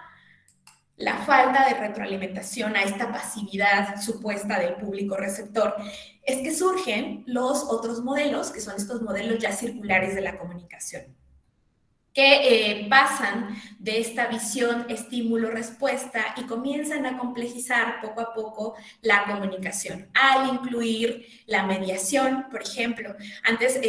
la falta de retroalimentación, a esta pasividad supuesta del público receptor, es que surgen los otros modelos, que son estos modelos ya circulares de la comunicación, que pasan de esta visión estímulo-respuesta y comienzan a complejizar poco a poco la comunicación, al incluir la mediación, por ejemplo. Antes,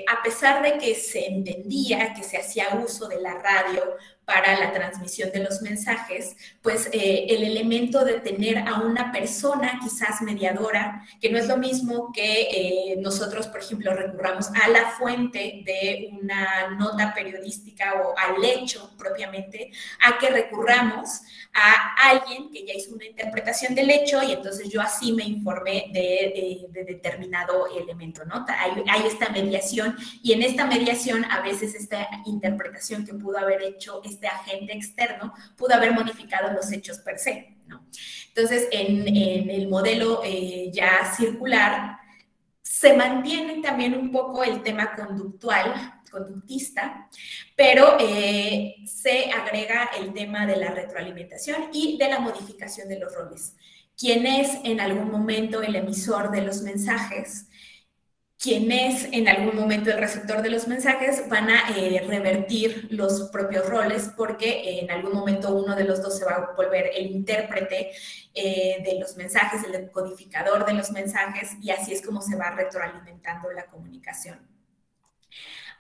a pesar de que se entendía que se hacía uso de la radio para la transmisión de los mensajes, pues el elemento de tener a una persona quizás mediadora, que no es lo mismo que nosotros, por ejemplo, recurramos a la fuente de una nota periodística o al hecho propiamente, a que recurramos a alguien que ya hizo una interpretación del hecho y entonces yo así me informé de determinado elemento, ¿no? Hay esta mediación y en esta mediación a veces esta interpretación que pudo haber hecho este agente externo pudo haber modificado los hechos per se, ¿no? Entonces, en el modelo ya circular se mantiene también un poco el tema conductista, pero se agrega el tema de la retroalimentación y de la modificación de los roles. ¿Quién es en algún momento el emisor de los mensajes? Quien es en algún momento el receptor de los mensajes, van a revertir los propios roles porque en algún momento uno de los dos se va a volver el intérprete de los mensajes, el decodificador de los mensajes, y así es como se va retroalimentando la comunicación.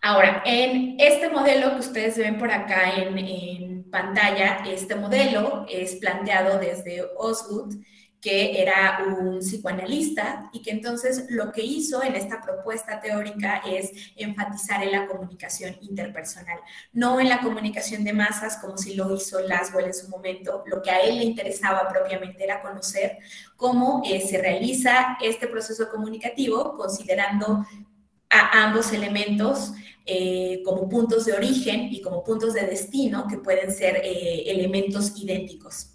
Ahora, en este modelo que ustedes ven por acá en pantalla, este modelo es planteado desde Osgood, que era un psicoanalista y que entonces lo que hizo en esta propuesta teórica es enfatizar en la comunicación interpersonal, no en la comunicación de masas como si lo hizo Laswell en su momento. Lo que a él le interesaba propiamente era conocer cómo se realiza este proceso comunicativo considerando a ambos elementos como puntos de origen y como puntos de destino que pueden ser elementos idénticos.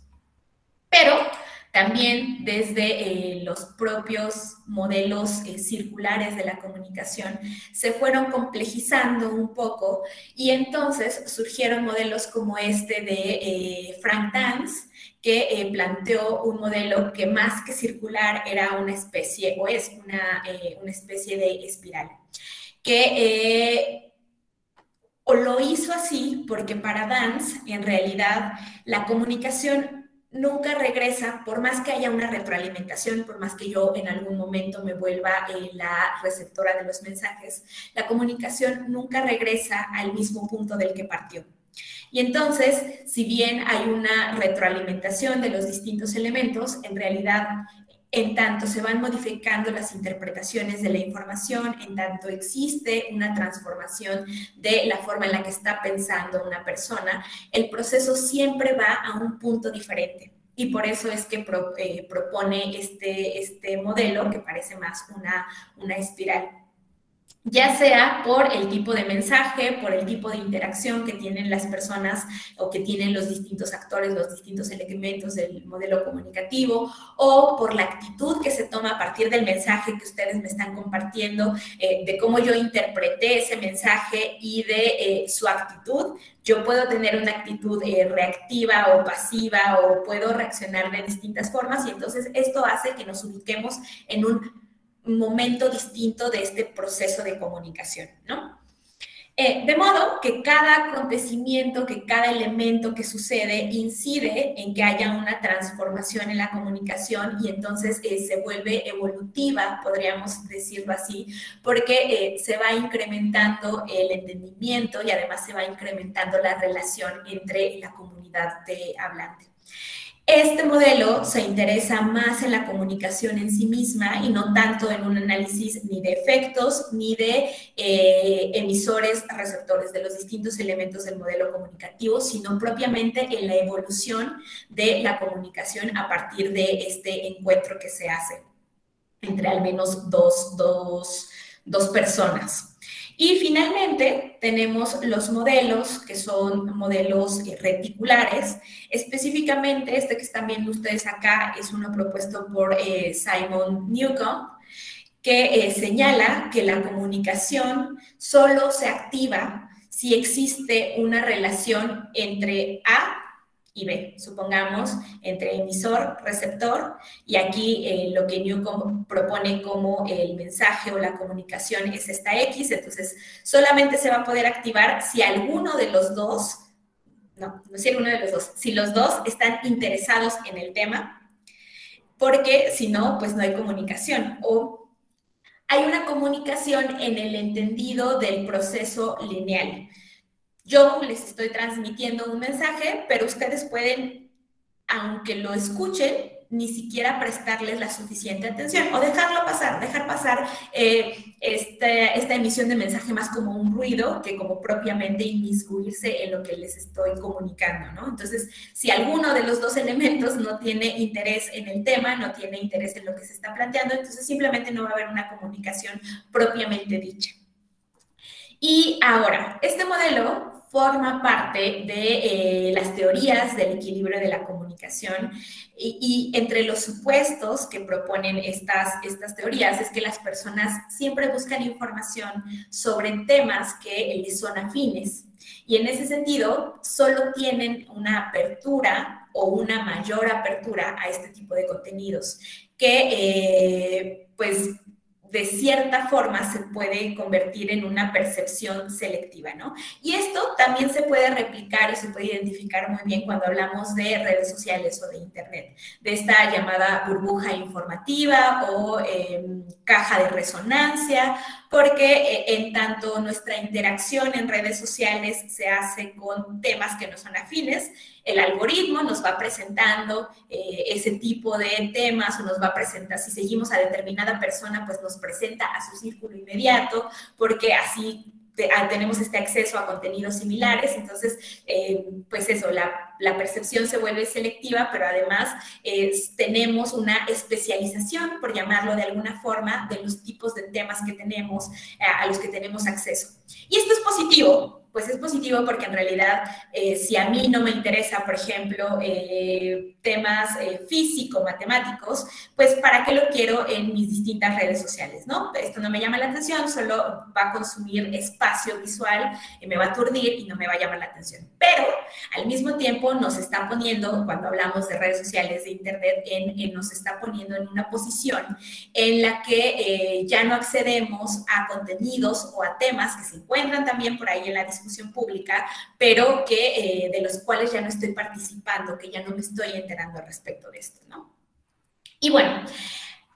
Pero también desde los propios modelos circulares de la comunicación se fueron complejizando un poco y entonces surgieron modelos como este de Frank Dance, que planteó un modelo que más que circular era una especie, o es una especie de espiral, que o lo hizo así porque para Dance, en realidad, la comunicación nunca regresa, por más que haya una retroalimentación, por más que yo en algún momento me vuelva la receptora de los mensajes, la comunicación nunca regresa al mismo punto del que partió. Y entonces, si bien hay una retroalimentación de los distintos elementos, en realidad, en tanto se van modificando las interpretaciones de la información, en tanto existe una transformación de la forma en la que está pensando una persona, el proceso siempre va a un punto diferente. Y por eso es que propone este modelo que parece más una espiral. Ya sea por el tipo de mensaje, por el tipo de interacción que tienen las personas o que tienen los distintos actores, los distintos elementos del modelo comunicativo, o por la actitud que se toma a partir del mensaje que ustedes me están compartiendo, de cómo yo interpreté ese mensaje y de su actitud. Yo puedo tener una actitud reactiva o pasiva o puedo reaccionar de distintas formas y entonces esto hace que nos ubiquemos en un momento distinto de este proceso de comunicación, ¿no? De modo que cada acontecimiento, que cada elemento que sucede incide en que haya una transformación en la comunicación y entonces se vuelve evolutiva, podríamos decirlo así, porque se va incrementando el entendimiento y además se va incrementando la relación entre la comunidad de hablante. Este modelo se interesa más en la comunicación en sí misma y no tanto en un análisis ni de efectos ni de emisores receptores de los distintos elementos del modelo comunicativo, sino propiamente en la evolución de la comunicación a partir de este encuentro que se hace entre al menos dos dos personas. Y finalmente tenemos los modelos, que son modelos reticulares. Específicamente, este que están viendo ustedes acá es uno propuesto por Simon Newcomb, que señala que la comunicación solo se activa si existe una relación entre A y B, supongamos, entre emisor, receptor, y aquí lo que Newcomb propone como el mensaje o la comunicación es esta X, entonces solamente se va a poder activar si alguno de los dos, no si alguno de los dos, si los dos están interesados en el tema, porque si no, pues no hay comunicación, o hay una comunicación en el entendido del proceso lineal. Yo les estoy transmitiendo un mensaje, pero ustedes pueden, aunque lo escuchen, ni siquiera prestarles la suficiente atención o dejarlo pasar, dejar pasar esta emisión de mensaje más como un ruido que como propiamente inmiscuirse en lo que les estoy comunicando, ¿no? Entonces, si alguno de los dos elementos no tiene interés en el tema, no tiene interés en lo que se está planteando, entonces simplemente no va a haber una comunicación propiamente dicha. Y ahora, este modelo forma parte de las teorías del equilibrio de la comunicación y entre los supuestos que proponen estas teorías es que las personas siempre buscan información sobre temas que les son afines y en ese sentido solo tienen una apertura o una mayor apertura a este tipo de contenidos que pues de cierta forma se puede convertir en una percepción selectiva, ¿no? Y esto también se puede replicar y se puede identificar muy bien cuando hablamos de redes sociales o de Internet, de esta llamada burbuja informativa o caja de resonancia, porque en tanto nuestra interacción en redes sociales se hace con temas que no son afines, el algoritmo nos va presentando ese tipo de temas o nos va a presentar, si seguimos a determinada persona, pues nos presenta a su círculo inmediato, porque así tenemos este acceso a contenidos similares, entonces, pues eso, la percepción se vuelve selectiva, pero además tenemos una especialización, por llamarlo de alguna forma, de los tipos de temas que tenemos, a los que tenemos acceso. Y esto es positivo. Pues es positivo porque en realidad si a mí no me interesa, por ejemplo, temas físico-matemáticos, pues ¿para qué lo quiero en mis distintas redes sociales, no? Esto no me llama la atención, solo va a consumir espacio visual, me va a aturdir y no me va a llamar la atención. Pero al mismo tiempo nos está poniendo, cuando hablamos de redes sociales, de Internet, nos está poniendo en una posición en la que ya no accedemos a contenidos o a temas que se encuentran también por ahí en la discusión pública, pero que de los cuales ya no estoy participando, que ya no me estoy enterando al respecto de esto, ¿no? Y bueno,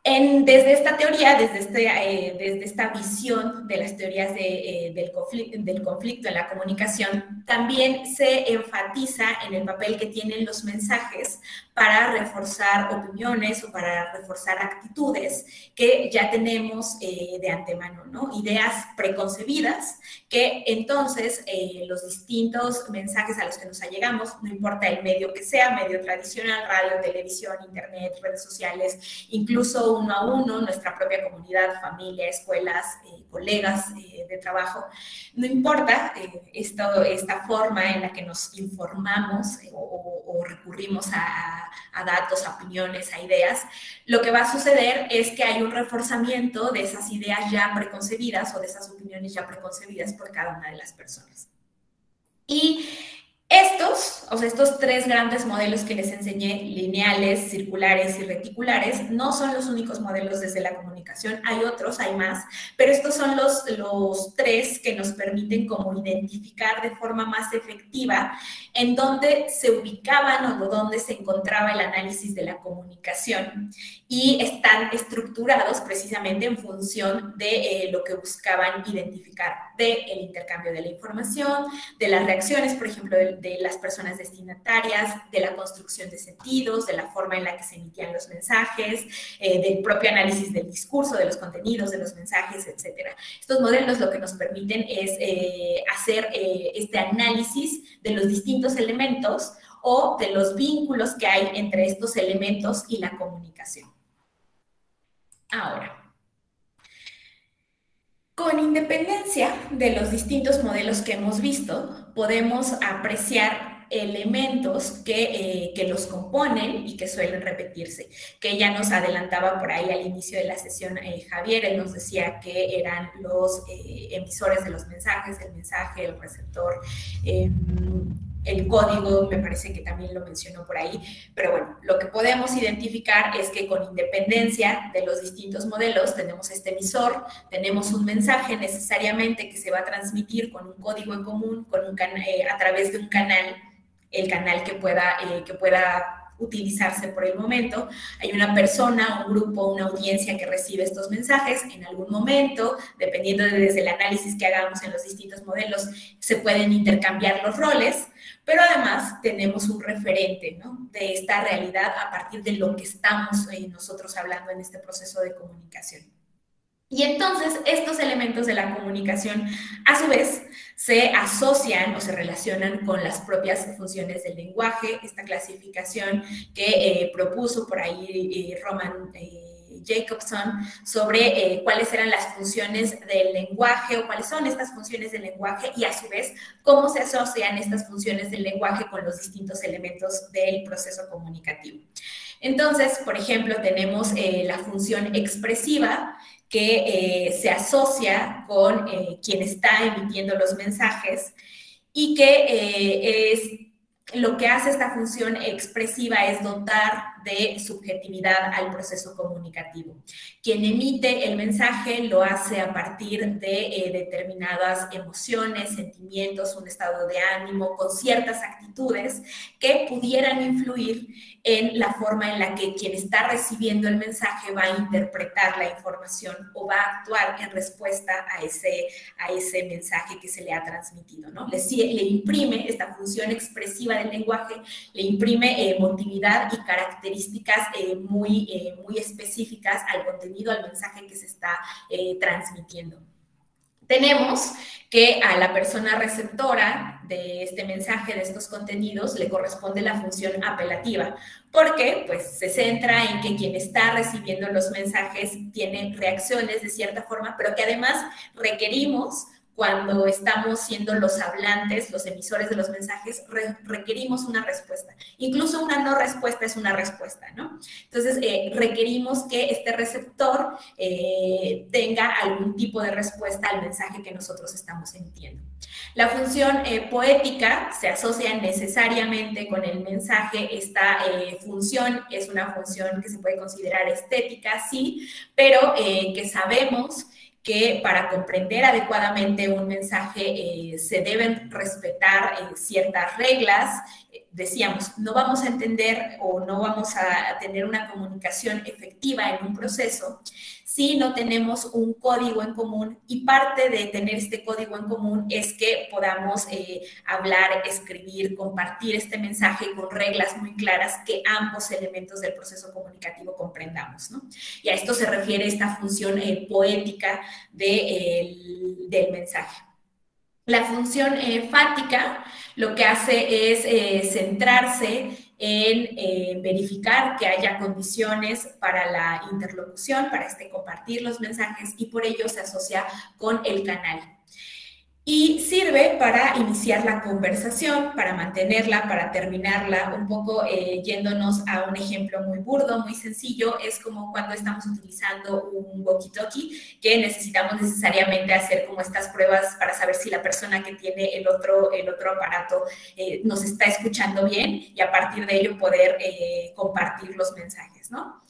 desde esta teoría, desde esta visión de las teorías del conflicto en la comunicación, también se enfatiza en el papel que tienen los mensajes para reforzar opiniones o para reforzar actitudes que ya tenemos de antemano, ¿no? Ideas preconcebidas que entonces los distintos mensajes a los que nos allegamos, no importa el medio que sea, medio tradicional, radio, televisión, internet, redes sociales, incluso uno a uno, nuestra propia comunidad, familia, escuelas, colegas de trabajo, no importa esta forma en la que nos informamos o recurrimos a datos, a opiniones, a ideas, lo que va a suceder es que hay un reforzamiento de esas ideas ya preconcebidas o de esas opiniones ya preconcebidas por cada una de las personas. Y estos tres grandes modelos que les enseñé, lineales, circulares y reticulares, no son los únicos modelos desde la comunicación, hay otros, hay más, pero estos son los tres que nos permiten como identificar de forma más efectiva en dónde se ubicaban o dónde se encontraba el análisis de la comunicación y están estructurados precisamente en función de lo que buscaban identificar, del intercambio de la información, de las reacciones, por ejemplo, de las personas destinatarias, de la construcción de sentidos, de la forma en la que se emitían los mensajes, del propio análisis del discurso, de los contenidos, de los mensajes, etc. Estos modelos lo que nos permiten es hacer este análisis de los distintos elementos o de los vínculos que hay entre estos elementos y la comunicación. Ahora, Con independencia de los distintos modelos que hemos visto, podemos apreciar elementos que los componen y que suelen repetirse, que ya nos adelantaba por ahí al inicio de la sesión Javier. Él nos decía que eran los emisores de los mensajes, el mensaje, el receptor, el código, me parece que también lo mencionó por ahí, pero bueno, lo que podemos identificar es que con independencia de los distintos modelos tenemos este emisor, tenemos un mensaje necesariamente que se va a transmitir con un código en común, a través de un canal, el canal que pueda utilizarse por el momento. Hay una persona, un grupo, una audiencia que recibe estos mensajes. En algún momento, dependiendo desde el análisis que hagamos en los distintos modelos, se pueden intercambiar los roles, pero además tenemos un referente, ¿no?, de esta realidad a partir de lo que estamos nosotros hablando en este proceso de comunicación. Y entonces estos elementos de la comunicación a su vez se asocian o se relacionan con las propias funciones del lenguaje, esta clasificación que propuso por ahí Roman Jacobson sobre cuáles eran las funciones del lenguaje o cuáles son estas funciones del lenguaje y a su vez cómo se asocian estas funciones del lenguaje con los distintos elementos del proceso comunicativo. Entonces, por ejemplo, tenemos la función expresiva, que se asocia con quien está emitiendo los mensajes y que lo que hace esta función expresiva es dotar de subjetividad al proceso comunicativo. Quien emite el mensaje lo hace a partir de determinadas emociones, sentimientos, un estado de ánimo, con ciertas actitudes que pudieran influir en la forma en la que quien está recibiendo el mensaje va a interpretar la información o va a actuar en respuesta a ese mensaje que se le ha transmitido, ¿no? Le imprime esta función expresiva del lenguaje, le imprime emotividad y características muy específicas al contenido, al mensaje que se está transmitiendo. Tenemos que a la persona receptora de este mensaje, de estos contenidos, le corresponde la función apelativa, porque pues, se centra en que quien está recibiendo los mensajes tiene reacciones de cierta forma, pero que además requerimos, cuando estamos siendo los hablantes, los emisores de los mensajes, requerimos una respuesta. Incluso una no respuesta es una respuesta, ¿no? Entonces, requerimos que este receptor tenga algún tipo de respuesta al mensaje que nosotros estamos emitiendo. La función poética se asocia necesariamente con el mensaje. Esta función es una función que se puede considerar estética, sí, pero que sabemos que para comprender adecuadamente un mensaje se deben respetar ciertas reglas. Decíamos, no vamos a entender o no vamos a tener una comunicación efectiva en un proceso si no tenemos un código en común, y parte de tener este código en común es que podamos hablar, escribir, compartir este mensaje con reglas muy claras que ambos elementos del proceso comunicativo comprendamos, ¿no? Y a esto se refiere esta función poética del mensaje. La función fática lo que hace es centrarse en verificar que haya condiciones para la interlocución, para compartir los mensajes, y por ello se asocia con el canal. Y sirve para iniciar la conversación, para mantenerla, para terminarla. Un poco yéndonos a un ejemplo muy burdo, muy sencillo, es como cuando estamos utilizando un walkie-talkie, que necesitamos necesariamente hacer como estas pruebas para saber si la persona que tiene el otro aparato nos está escuchando bien, y a partir de ello poder compartir los mensajes, ¿no?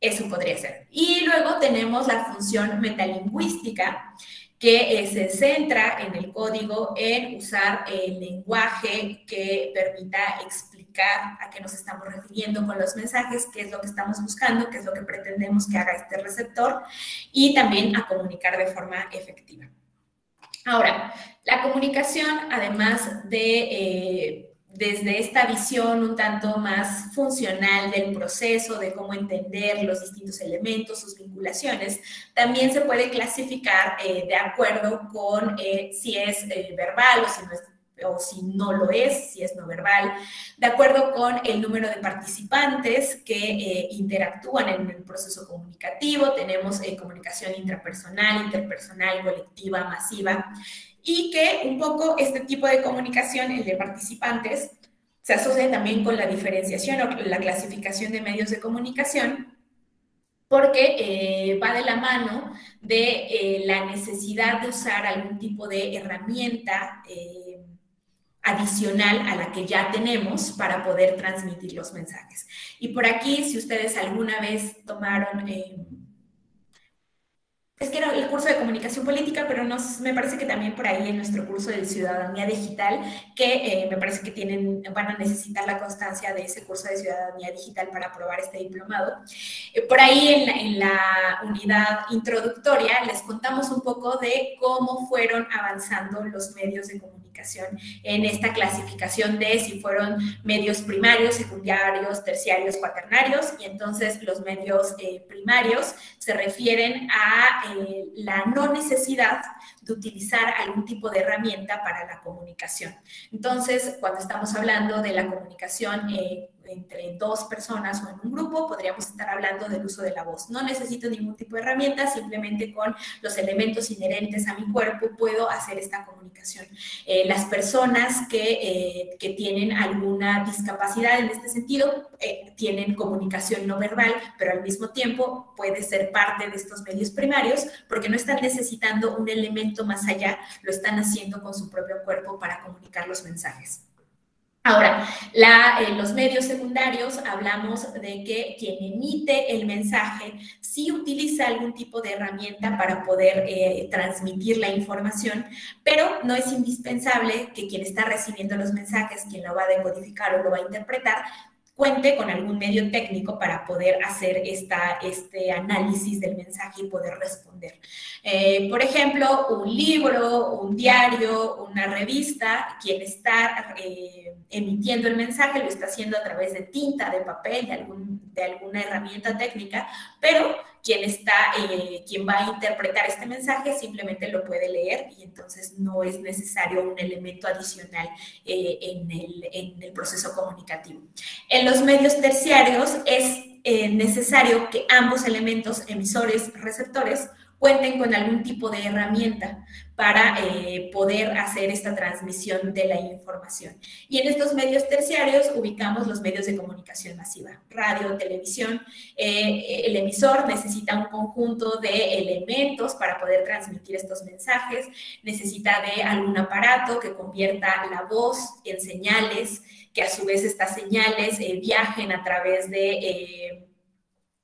Eso podría ser. Y luego tenemos la función metalingüística, que se centra en el código, en usar el lenguaje que permita explicar a qué nos estamos refiriendo con los mensajes, qué es lo que estamos buscando, qué es lo que pretendemos que haga este receptor, y también a comunicar de forma efectiva. Ahora, la comunicación, además de desde esta visión un tanto más funcional del proceso, de cómo entender los distintos elementos, sus vinculaciones, también se puede clasificar de acuerdo con si es verbal o si no es o si no lo es, si es no verbal, de acuerdo con el número de participantes que interactúan en el proceso comunicativo. Tenemos comunicación intrapersonal, interpersonal, colectiva, masiva, y que un poco este tipo de comunicación, el de participantes, se asocia también con la diferenciación o la clasificación de medios de comunicación, porque va de la mano de la necesidad de usar algún tipo de herramienta adicional a la que ya tenemos para poder transmitir los mensajes. Y por aquí, si ustedes alguna vez tomaron, es que era el curso de comunicación política, pero no, me parece que también por ahí en nuestro curso de ciudadanía digital, que me parece que van a necesitar la constancia de ese curso de ciudadanía digital para aprobar este diplomado. Por ahí en la unidad introductoria les contamos un poco de cómo fueron avanzando los medios de comunicación en esta clasificación de si fueron medios primarios, secundarios, terciarios, cuaternarios, y entonces los medios primarios se refieren a la no necesidad de utilizar algún tipo de herramienta para la comunicación. Entonces, cuando estamos hablando de la comunicación entre dos personas o en un grupo, podríamos estar hablando del uso de la voz. No necesito ningún tipo de herramienta, simplemente con los elementos inherentes a mi cuerpo puedo hacer esta comunicación. Las personas que tienen alguna discapacidad en este sentido tienen comunicación no verbal, pero al mismo tiempo puede ser parte de estos medios primarios porque no están necesitando un elemento más allá, lo están haciendo con su propio cuerpo para comunicar los mensajes. Ahora, los medios secundarios, hablamos de que quien emite el mensaje sí utiliza algún tipo de herramienta para poder transmitir la información, pero no es indispensable que quien está recibiendo los mensajes, quien lo va a decodificar o lo va a interpretar, cuente con algún medio técnico para poder hacer este análisis del mensaje y poder responder. Por ejemplo, un libro, un diario, una revista, quien está emitiendo el mensaje lo está haciendo a través de tinta, de papel, de alguna herramienta técnica, pero quien va a interpretar este mensaje simplemente lo puede leer y entonces no es necesario un elemento adicional en el proceso comunicativo. En los medios terciarios es necesario que ambos elementos, emisores, receptores, cuenten con algún tipo de herramienta para poder hacer esta transmisión de la información. Y en estos medios terciarios ubicamos los medios de comunicación masiva, radio, televisión. El emisor necesita un conjunto de elementos para poder transmitir estos mensajes, necesita de algún aparato que convierta la voz en señales, que a su vez estas señales viajen a través de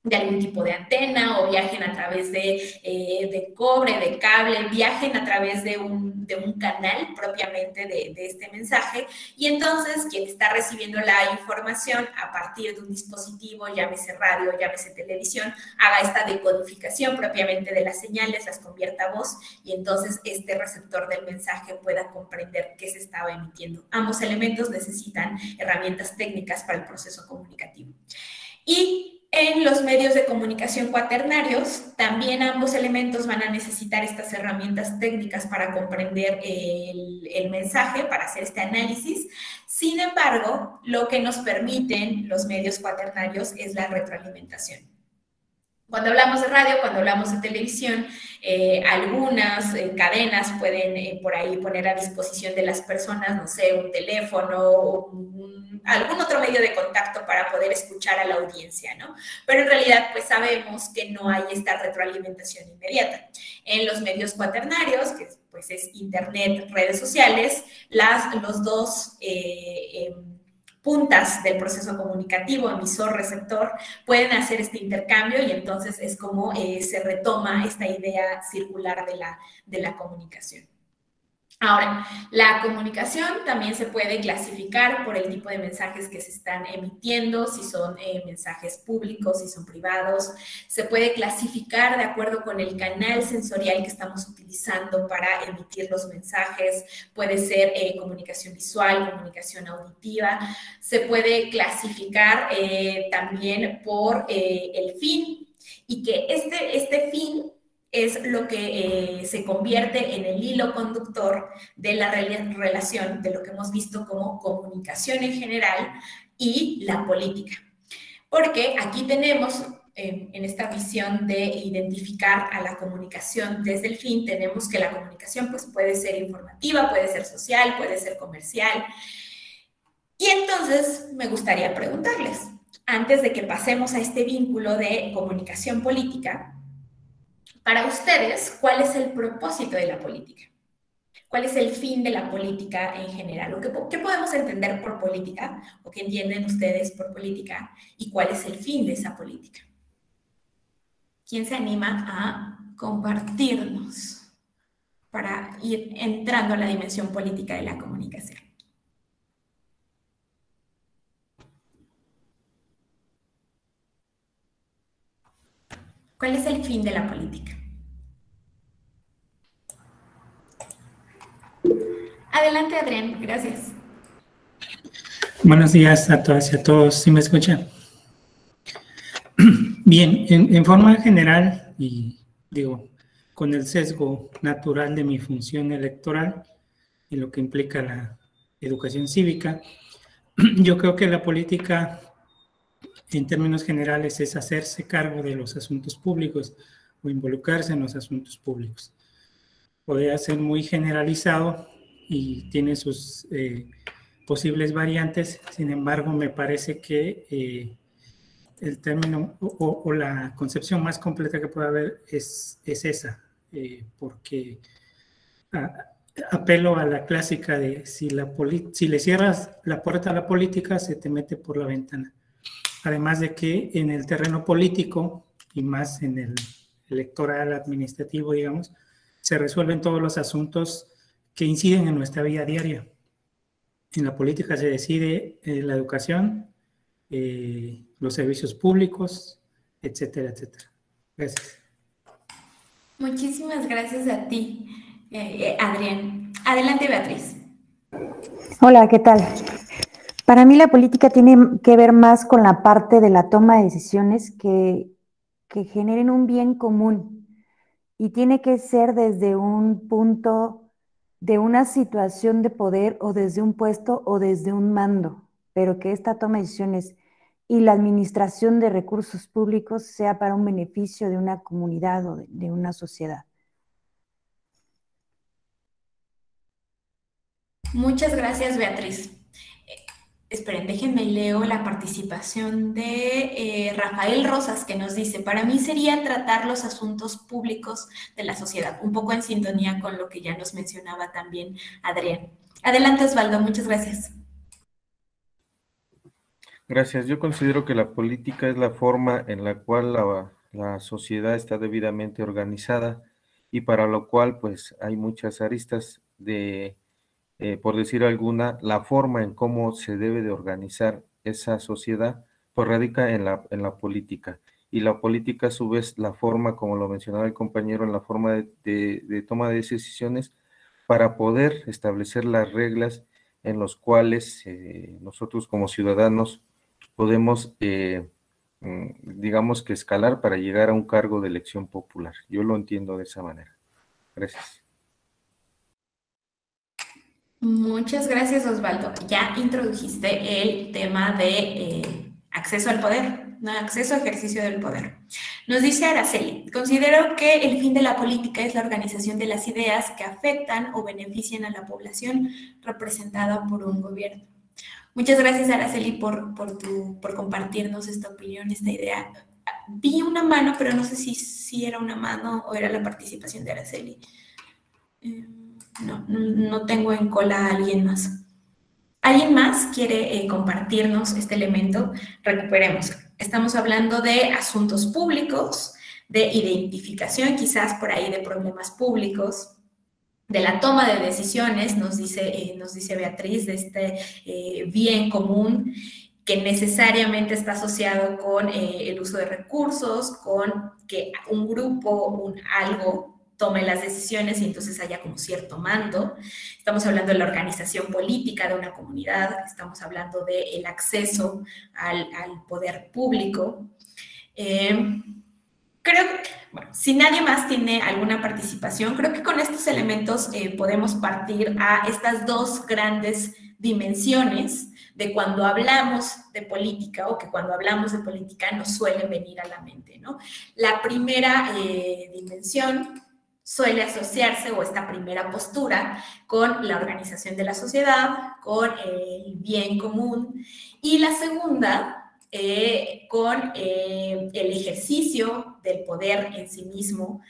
algún tipo de antena o viajen a través de cobre, de cable, viajen a través de un canal propiamente de este mensaje y entonces quien está recibiendo la información a partir de un dispositivo, llámese radio, llámese televisión, haga esta decodificación propiamente de las señales, las convierta a voz y entonces este receptor del mensaje pueda comprender qué se estaba emitiendo. Ambos elementos necesitan herramientas técnicas para el proceso comunicativo. Y en los medios de comunicación cuaternarios, también ambos elementos van a necesitar estas herramientas técnicas para comprender el mensaje, para hacer este análisis. Sin embargo, lo que nos permiten los medios cuaternarios es la retroalimentación. Cuando hablamos de radio, cuando hablamos de televisión, algunas cadenas pueden por ahí poner a disposición de las personas, no sé, un teléfono, algún otro medio de contacto para poder escuchar a la audiencia, ¿no? Pero en realidad, pues sabemos que no hay esta retroalimentación inmediata. En los medios cuaternarios, que pues es internet, redes sociales, los dos puntas del proceso comunicativo, emisor, receptor, pueden hacer este intercambio y entonces es como se retoma esta idea circular de la comunicación. Ahora, la comunicación también se puede clasificar por el tipo de mensajes que se están emitiendo, si son mensajes públicos, si son privados. Se puede clasificar de acuerdo con el canal sensorial que estamos utilizando para emitir los mensajes. Puede ser comunicación visual, comunicación auditiva. Se puede clasificar también por el fin y que este fin es lo que se convierte en el hilo conductor de la relación de lo que hemos visto como comunicación en general y la política. Porque aquí tenemos, en esta visión de identificar a la comunicación desde el fin, tenemos que la comunicación pues, puede ser informativa, puede ser social, puede ser comercial. Y entonces me gustaría preguntarles, antes de que pasemos a este vínculo de comunicación política, para ustedes, ¿cuál es el propósito de la política? ¿Cuál es el fin de la política en general? ¿Qué podemos entender por política? ¿O qué entienden ustedes por política? ¿Y cuál es el fin de esa política? ¿Quién se anima a compartirnos para ir entrando a la dimensión política de la comunicación? ¿Cuál es el fin de la política? Adelante, Adrián, gracias. Buenos días a todas y a todos. ¿Sí me escuchan? Bien, en forma general, y digo, con el sesgo natural de mi función electoral y lo que implica la educación cívica, yo creo que la política, en términos generales, es hacerse cargo de los asuntos públicos o involucrarse en los asuntos públicos. Podría ser muy generalizado y tiene sus posibles variantes, sin embargo, me parece que el término o la concepción más completa que puede haber es esa, porque apelo a la clásica de si le cierras la puerta a la política, se te mete por la ventana. Además de que en el terreno político, y más en el electoral administrativo, digamos, se resuelven todos los asuntos que inciden en nuestra vida diaria. En la política se decide la educación, los servicios públicos, etcétera, etcétera. Gracias. Muchísimas gracias a ti, Adrián. Adelante, Beatriz. Hola, ¿qué tal? Para mí la política tiene que ver más con la parte de la toma de decisiones que generen un bien común y tiene que ser desde un punto de una situación de poder o desde un puesto o desde un mando, pero que esta toma de decisiones y la administración de recursos públicos sea para un beneficio de una comunidad o de una sociedad. Muchas gracias, Beatriz. Esperen, déjenme leo la participación de Rafael Rosas, que nos dice, para mí sería tratar los asuntos públicos de la sociedad, un poco en sintonía con lo que ya nos mencionaba también Adrián. Adelante, Osvaldo, muchas gracias. Gracias. Yo considero que la política es la forma en la cual la sociedad está debidamente organizada y para lo cual pues hay muchas aristas de... por decir alguna, la forma en cómo se debe de organizar esa sociedad, pues radica en la política. Y la política, a su vez, la forma, como lo mencionaba el compañero, en la forma de toma de decisiones para poder establecer las reglas en las cuales nosotros como ciudadanos podemos, digamos que escalar para llegar a un cargo de elección popular. Yo lo entiendo de esa manera. Gracias. Muchas gracias, Osvaldo. Ya introdujiste el tema de acceso al poder, ¿no? Acceso a ejercicio del poder. Nos dice Araceli, considero que el fin de la política es la organización de las ideas que afectan o benefician a la población representada por un gobierno. Muchas gracias, Araceli, por compartirnos esta opinión, esta idea. Vi una mano, pero no sé si era una mano o era la participación de Araceli. No tengo en cola a alguien más. ¿Alguien más quiere compartirnos este elemento? Recuperemos. Estamos hablando de asuntos públicos, de identificación quizás por ahí de problemas públicos, de la toma de decisiones, nos dice Beatriz, de este bien común que necesariamente está asociado con el uso de recursos, con que un grupo, algo tome las decisiones y entonces haya como cierto mando. Estamos hablando de la organización política de una comunidad, estamos hablando del acceso al poder público. creo que, bueno, si nadie más tiene alguna participación, creo que con estos elementos podemos partir a estas dos grandes dimensiones de cuando hablamos de política, o que cuando hablamos de política nos suelen venir a la mente, ¿no? La primera dimensión suele asociarse, o esta primera postura, con la organización de la sociedad, con el bien común, y la segunda con el ejercicio del poder en sí mismo,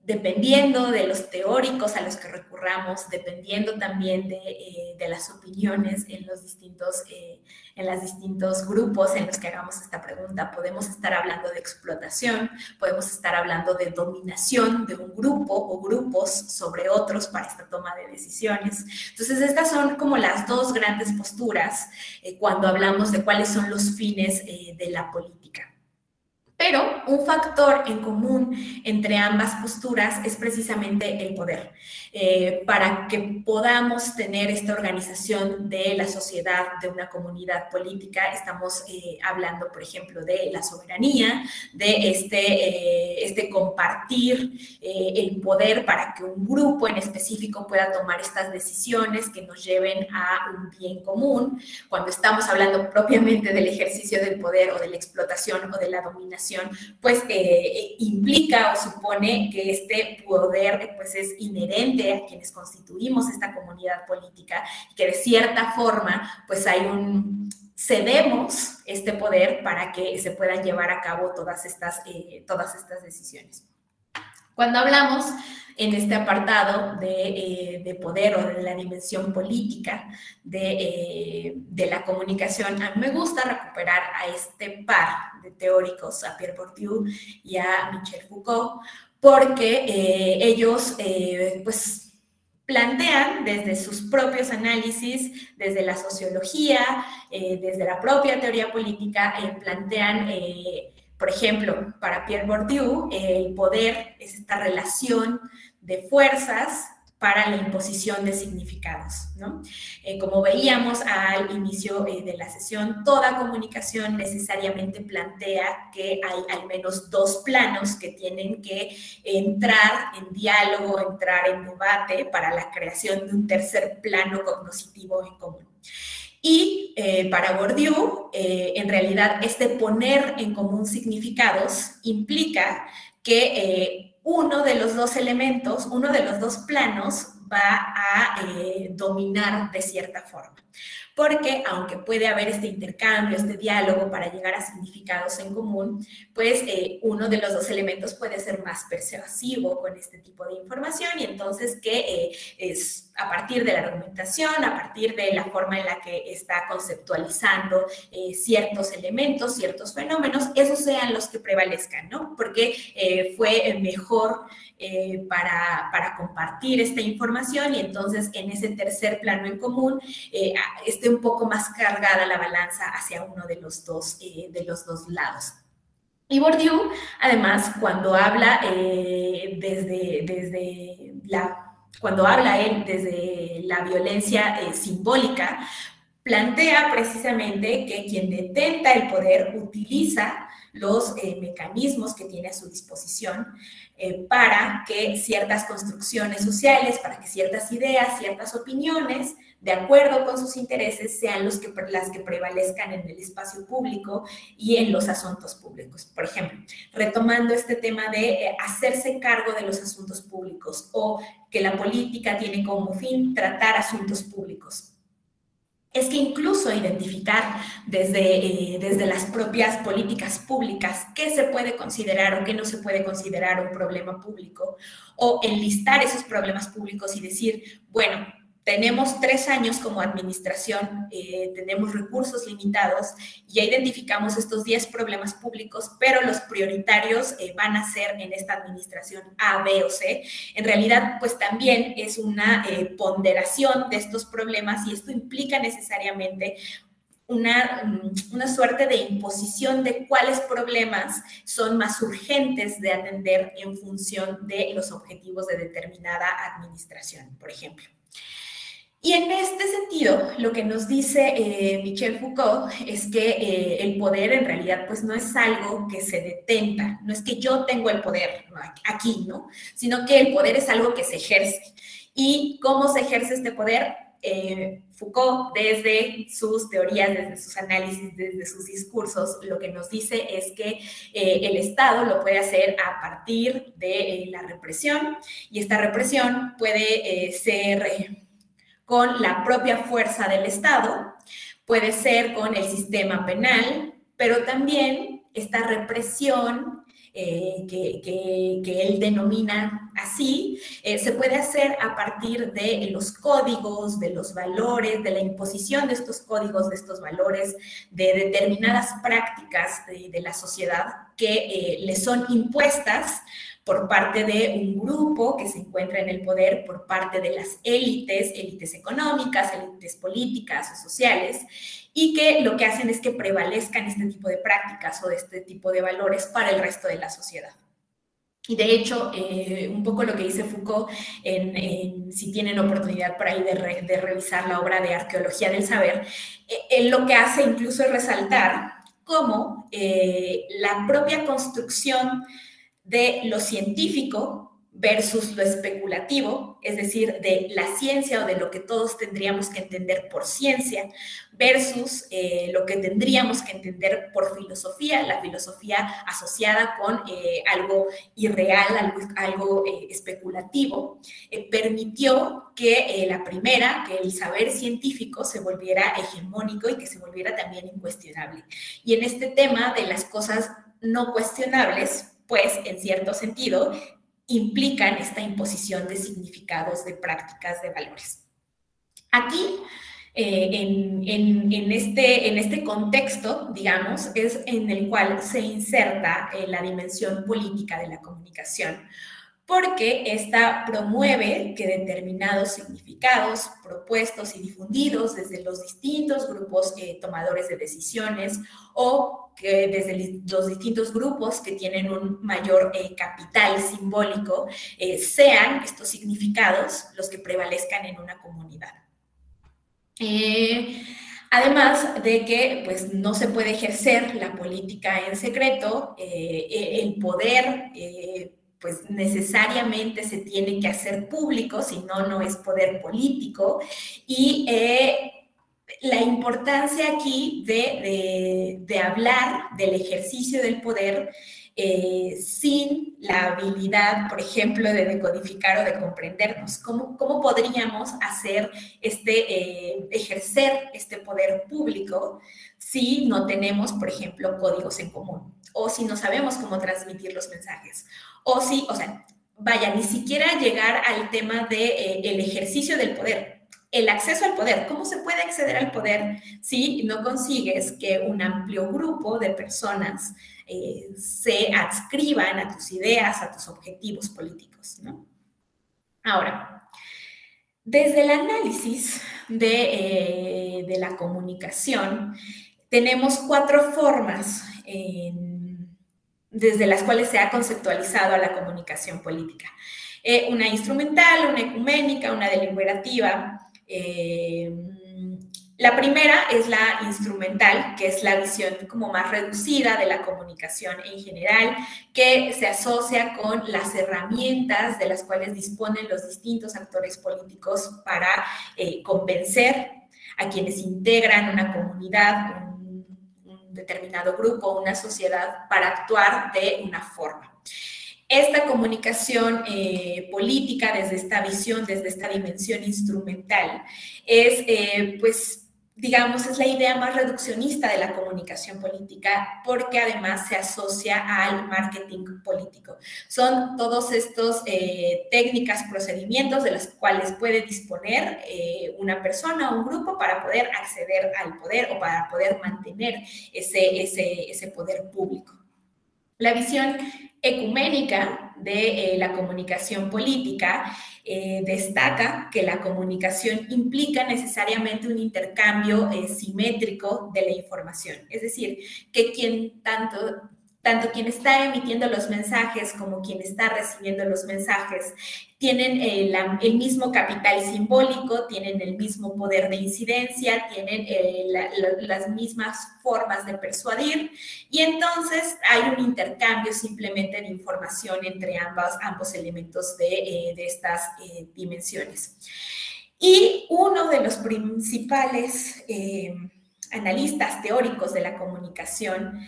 dependiendo de los teóricos a los que recurramos, dependiendo también de las opiniones en los distintos grupos en los que hagamos esta pregunta. Podemos estar hablando de explotación, podemos estar hablando de dominación de un grupo o grupos sobre otros para esta toma de decisiones. Entonces, estas son como las dos grandes posturas cuando hablamos de cuáles son los fines de la política. Pero un factor en común entre ambas posturas es precisamente el poder. Para que podamos tener esta organización de la sociedad, de una comunidad política, estamos hablando, por ejemplo, de la soberanía, de este compartir el poder para que un grupo en específico pueda tomar estas decisiones que nos lleven a un bien común. Cuando estamos hablando propiamente del ejercicio del poder o de la explotación o de la dominación, pues implica o supone que este poder pues es inherente a quienes constituimos esta comunidad política, y que de cierta forma pues cedemos este poder para que se puedan llevar a cabo todas estas decisiones. Cuando hablamos en este apartado de poder o de la dimensión política de la comunicación, a mí me gusta recuperar a este par de teóricos, a Pierre Bourdieu y a Michel Foucault, porque ellos pues plantean desde sus propios análisis, desde la sociología, desde la propia teoría política, plantean por ejemplo, para Pierre Bourdieu, el poder es esta relación de fuerzas para la imposición de significados, ¿no? Como veíamos al inicio de la sesión, toda comunicación necesariamente plantea que hay al menos dos planos que tienen que entrar en diálogo, entrar en debate para la creación de un tercer plano cognoscitivo en común. Y para Bourdieu, en realidad, este poner en común significados implica que uno de los dos elementos, uno de los dos planos va a dominar de cierta forma. Porque aunque puede haber este intercambio, este diálogo para llegar a significados en común, pues uno de los dos elementos puede ser más persuasivo con este tipo de información, y entonces que es a partir de la argumentación, a partir de la forma en la que está conceptualizando ciertos elementos, ciertos fenómenos, esos sean los que prevalezcan, ¿no? Porque fue mejor para compartir esta información, y entonces en ese tercer plano en común esté un poco más cargada la balanza hacia uno de los dos lados. Y Bourdieu, además, cuando habla desde la violencia simbólica, plantea precisamente que quien detenta el poder utiliza los mecanismos que tiene a su disposición para que ciertas construcciones sociales, para que ciertas ideas, ciertas opiniones, de acuerdo con sus intereses, sean las que prevalezcan en el espacio público y en los asuntos públicos. Por ejemplo, retomando este tema de hacerse cargo de los asuntos públicos, o que la política tiene como fin tratar asuntos públicos. Es que incluso identificar desde las propias políticas públicas qué se puede considerar o qué no se puede considerar un problema público, o enlistar esos problemas públicos y decir, bueno, tenemos 3 años como administración, tenemos recursos limitados, y ya identificamos estos 10 problemas públicos, pero los prioritarios van a ser en esta administración A, B o C. En realidad, pues también es una ponderación de estos problemas, y esto implica necesariamente una suerte de imposición de cuáles problemas son más urgentes de atender en función de los objetivos de determinada administración, por ejemplo. Y en este sentido, lo que nos dice Michel Foucault es que el poder en realidad pues no es algo que se detenta, no es que yo tengo el poder aquí, ¿no? Sino que el poder es algo que se ejerce. ¿Y cómo se ejerce este poder? Foucault, desde sus teorías, desde sus análisis, desde sus discursos, lo que nos dice es que el Estado lo puede hacer a partir de la represión, y esta represión puede ser con la propia fuerza del Estado, puede ser con el sistema penal, pero también esta represión que él denomina así, se puede hacer a partir de los códigos, de los valores, de la imposición de estos códigos, de estos valores, de determinadas prácticas de la sociedad que le son impuestas por parte de un grupo que se encuentra en el poder, por parte de las élites, élites económicas, élites políticas o sociales, y que lo que hacen es que prevalezcan este tipo de prácticas o de este tipo de valores para el resto de la sociedad. Y de hecho, un poco lo que dice Foucault, si tienen oportunidad por ahí de revisar la obra de Arqueología del Saber, él lo que hace incluso es resaltar cómo la propia construcción de lo científico versus lo especulativo, es decir, de la ciencia o de lo que todos tendríamos que entender por ciencia versus lo que tendríamos que entender por filosofía, la filosofía asociada con algo irreal, algo especulativo, permitió que la primera, que el saber científico se volviera hegemónico y que se volviera también incuestionable. Y en este tema de las cosas no cuestionables, pues en cierto sentido implican esta imposición de significados, de prácticas, de valores. Aquí, en este contexto, digamos, es en el cual se inserta la dimensión política de la comunicación, porque esta promueve que determinados significados propuestos y difundidos desde los distintos grupos tomadores de decisiones o que desde los distintos grupos que tienen un mayor capital simbólico, sean estos significados los que prevalezcan en una comunidad. Además de que pues, no se puede ejercer la política en secreto, el poder pues necesariamente se tiene que hacer público, si no, no es poder político, y la importancia aquí de hablar del ejercicio del poder sin la habilidad, por ejemplo, de decodificar o de comprendernos. ¿Cómo podríamos hacer ejercer este poder público si no tenemos, por ejemplo, códigos en común? O si no sabemos cómo transmitir los mensajes. O sea, vaya, ni siquiera llegar al tema del ejercicio del poder. El acceso al poder. ¿Cómo se puede acceder al poder si no consigues que un amplio grupo de personas se adscriban a tus ideas, a tus objetivos políticos, ¿no? Ahora, desde el análisis de la comunicación, tenemos 4 formas desde las cuales se ha conceptualizado a la comunicación política. Una instrumental, una ecuménica, una deliberativa. La primera es la instrumental, que es la visión como más reducida de la comunicación en general, que se asocia con las herramientas de las cuales disponen los distintos actores políticos para convencer a quienes integran una comunidad, un determinado grupo, una sociedad, para actuar de una forma. Esta comunicación política desde esta visión, desde esta dimensión instrumental, es, pues, digamos, es la idea más reduccionista de la comunicación política, porque además se asocia al marketing político. Son todos estos técnicas, procedimientos de los cuales puede disponer una persona o un grupo para poder acceder al poder o para poder mantener ese poder público. La visión ecuménica de la comunicación política destaca que la comunicación implica necesariamente un intercambio simétrico de la información. Es decir, que quien tanto tanto quien está emitiendo los mensajes como quien está recibiendo los mensajes tienen el mismo capital simbólico, tienen el mismo poder de incidencia, tienen las mismas formas de persuadir, y entonces hay un intercambio simplemente de información entre ambos elementos de estas dimensiones. Y uno de los principales analistas teóricos de la comunicación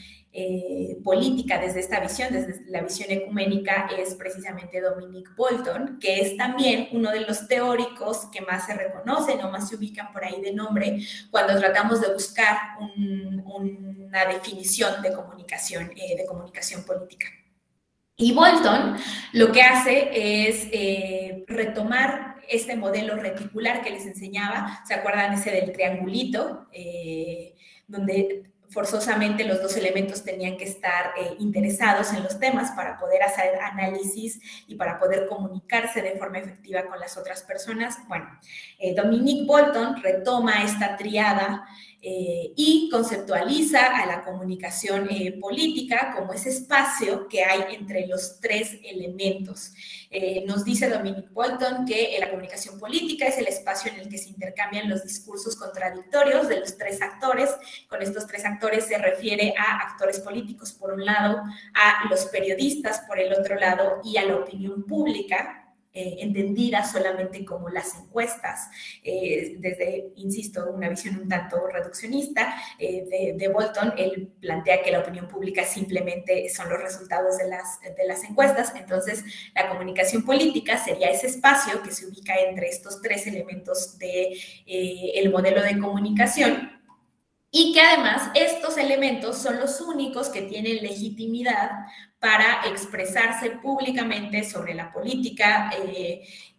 política desde esta visión, desde la visión ecuménica, es precisamente Dominic Bolton, que es también uno de los teóricos que más se reconocen o más se ubican por ahí de nombre cuando tratamos de buscar una definición de comunicación política. Y Bolton lo que hace es retomar este modelo reticular que les enseñaba. ¿Se acuerdan ese del triangulito? Donde forzosamente los dos elementos tenían que estar interesados en los temas para poder hacer análisis y para poder comunicarse de forma efectiva con las otras personas. Bueno, Dominic Bolton retoma esta triada y conceptualiza a la comunicación política como ese espacio que hay entre los tres elementos. Nos dice Dominic Bolton que la comunicación política es el espacio en el que se intercambian los discursos contradictorios de los tres actores. Con estos tres actores se refiere a actores políticos por un lado, a los periodistas por el otro lado y a la opinión pública, entendida solamente como las encuestas, desde, insisto, una visión un tanto reduccionista de Bolton. Él plantea que la opinión pública simplemente son los resultados de las encuestas. Entonces, la comunicación política sería ese espacio que se ubica entre estos tres elementos del modelo de comunicación, y que además estos elementos son los únicos que tienen legitimidad para expresarse públicamente sobre la política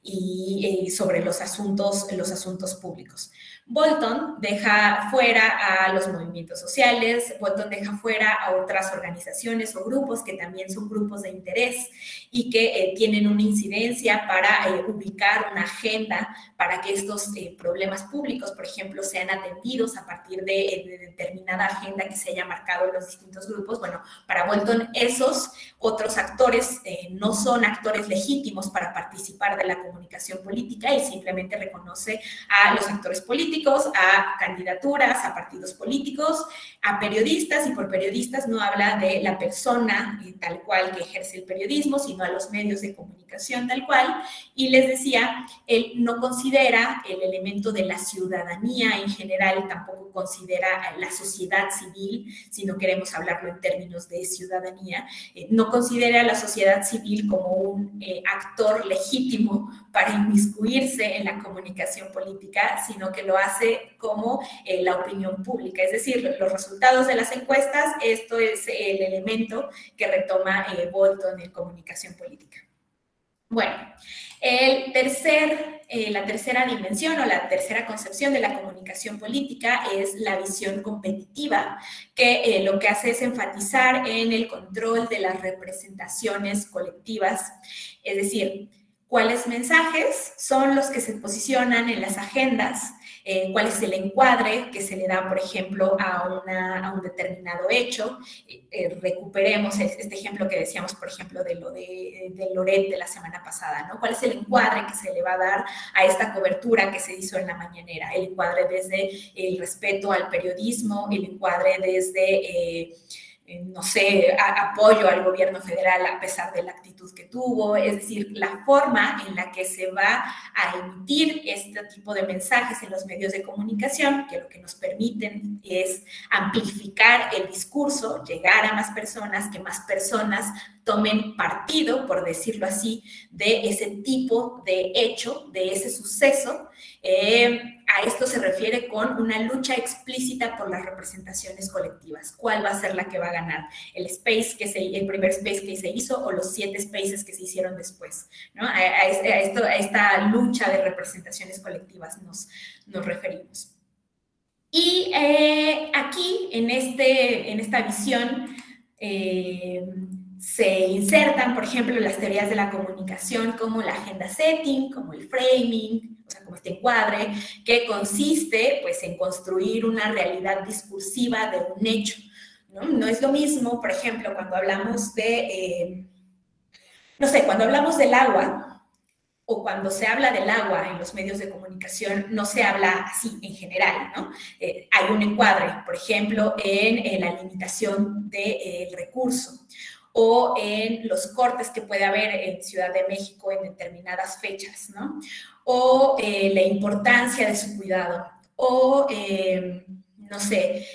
y sobre los asuntos públicos. Bolton deja fuera a los movimientos sociales, Bolton deja fuera a otras organizaciones o grupos que también son grupos de interés y que tienen una incidencia para ubicar una agenda para que estos problemas públicos, por ejemplo, sean atendidos a partir de determinada agenda que se haya marcado en los distintos grupos. Bueno, para Bolton esos otros actores no son actores legítimos para participar de la comunicación política, y simplemente reconoce a los actores políticos, a candidaturas, a partidos políticos, a periodistas, y por periodistas no habla de la persona tal cual que ejerce el periodismo, sino a los medios de comunicación tal cual. Y les decía, él no considera el elemento de la ciudadanía en general, tampoco considera la sociedad civil, si no queremos hablarlo en términos de ciudadanía, no considera a la sociedad civil como un actor legítimo para inmiscuirse en la comunicación política, sino que lo hace como la opinión pública, es decir, los resultados de las encuestas. Esto es el elemento que retoma Bolton en comunicación política. Bueno, la tercera dimensión o la tercera concepción de la comunicación política es la visión competitiva, que lo que hace es enfatizar en el control de las representaciones colectivas, es decir, cuáles mensajes son los que se posicionan en las agendas, cuál es el encuadre que se le da, por ejemplo, a un determinado hecho. Recuperemos este ejemplo que decíamos, por ejemplo, de Loret de la semana pasada, ¿no? ¿Cuál es el encuadre que se le va a dar a esta cobertura que se hizo en la mañanera? El encuadre desde el respeto al periodismo, el encuadre desde no sé, apoyo al gobierno federal a pesar de la actitud que tuvo, es decir, la forma en la que se va a emitir este tipo de mensajes en los medios de comunicación, que lo que nos permiten es amplificar el discurso, llegar a más personas, que más personas tomen partido, por decirlo así, de ese tipo de hecho, de ese suceso. A esto se refiere con una lucha explícita por las representaciones colectivas. ¿Cuál va a ser la que va a ganar? ¿El primer space que se hizo o los 7 spaces que se hicieron después? ¿No? A esta lucha de representaciones colectivas nos referimos. Y aquí, en esta visión, se insertan, por ejemplo, las teorías de la comunicación como la agenda setting, como el framing, o sea, como este encuadre, que consiste, pues, en construir una realidad discursiva de un hecho. ¿no? No es lo mismo, por ejemplo, cuando hablamos de, no sé, cuando hablamos del agua, o cuando se habla del agua en los medios de comunicación, no se habla así en general, ¿no? Hay un encuadre, por ejemplo, en la limitación del recurso o en los cortes que puede haber en Ciudad de México en determinadas fechas, ¿no? O la importancia de su cuidado, o, no sé,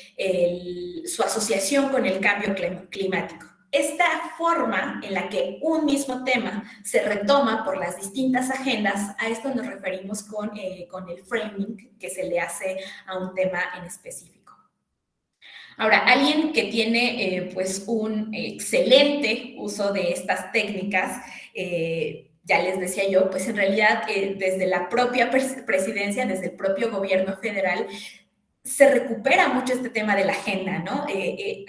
su asociación con el cambio climático. Esta forma en la que un mismo tema se retoma por las distintas agendas, a esto nos referimos con el framing que se le hace a un tema en específico. Ahora, alguien que tiene pues un excelente uso de estas técnicas, ya les decía yo, pues en realidad desde la propia presidencia, desde el propio gobierno federal, se recupera mucho este tema de la agenda, ¿no?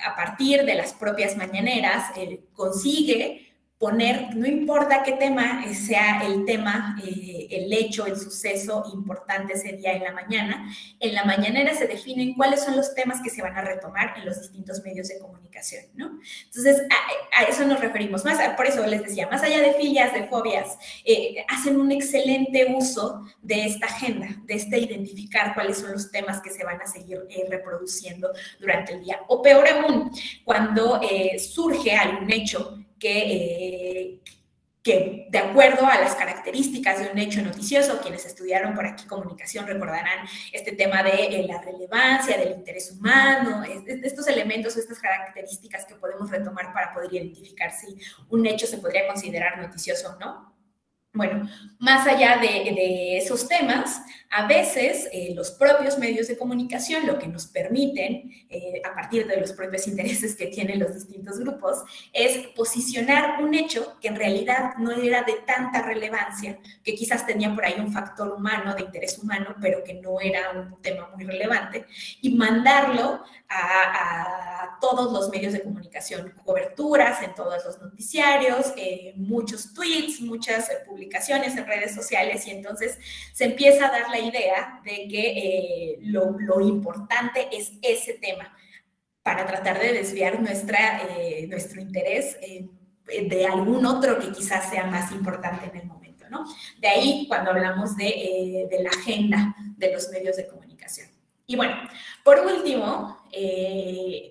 A partir de las propias mañaneras, consigue poner, no importa qué tema sea el tema, el hecho, el suceso importante ese día en la mañanera se definen cuáles son los temas que se van a retomar en los distintos medios de comunicación, ¿no? Entonces, a eso nos referimos más, por eso les decía, más allá de filias, de fobias, hacen un excelente uso de esta agenda, de identificar cuáles son los temas que se van a seguir reproduciendo durante el día. O peor aún, cuando surge algún hecho que de acuerdo a las características de un hecho noticioso, quienes estudiaron por aquí comunicación recordarán este tema de la relevancia, del interés humano, estos elementos, estas características que podemos retomar para poder identificar si un hecho se podría considerar noticioso o no. Bueno, más allá de esos temas, a veces los propios medios de comunicación lo que nos permiten, a partir de los propios intereses que tienen los distintos grupos, es posicionar un hecho que en realidad no era de tanta relevancia, que quizás tenía por ahí un factor humano, de interés humano, pero que no era un tema muy relevante, y mandarlo a todos los medios de comunicación, coberturas en todos los noticiarios, muchos tweets, muchas publicaciones en redes sociales, y entonces se empieza a dar la idea de que lo importante es ese tema para tratar de desviar nuestro interés de algún otro que quizás sea más importante en el momento, ¿no? De ahí cuando hablamos de la agenda de los medios de comunicación. Y bueno, por último,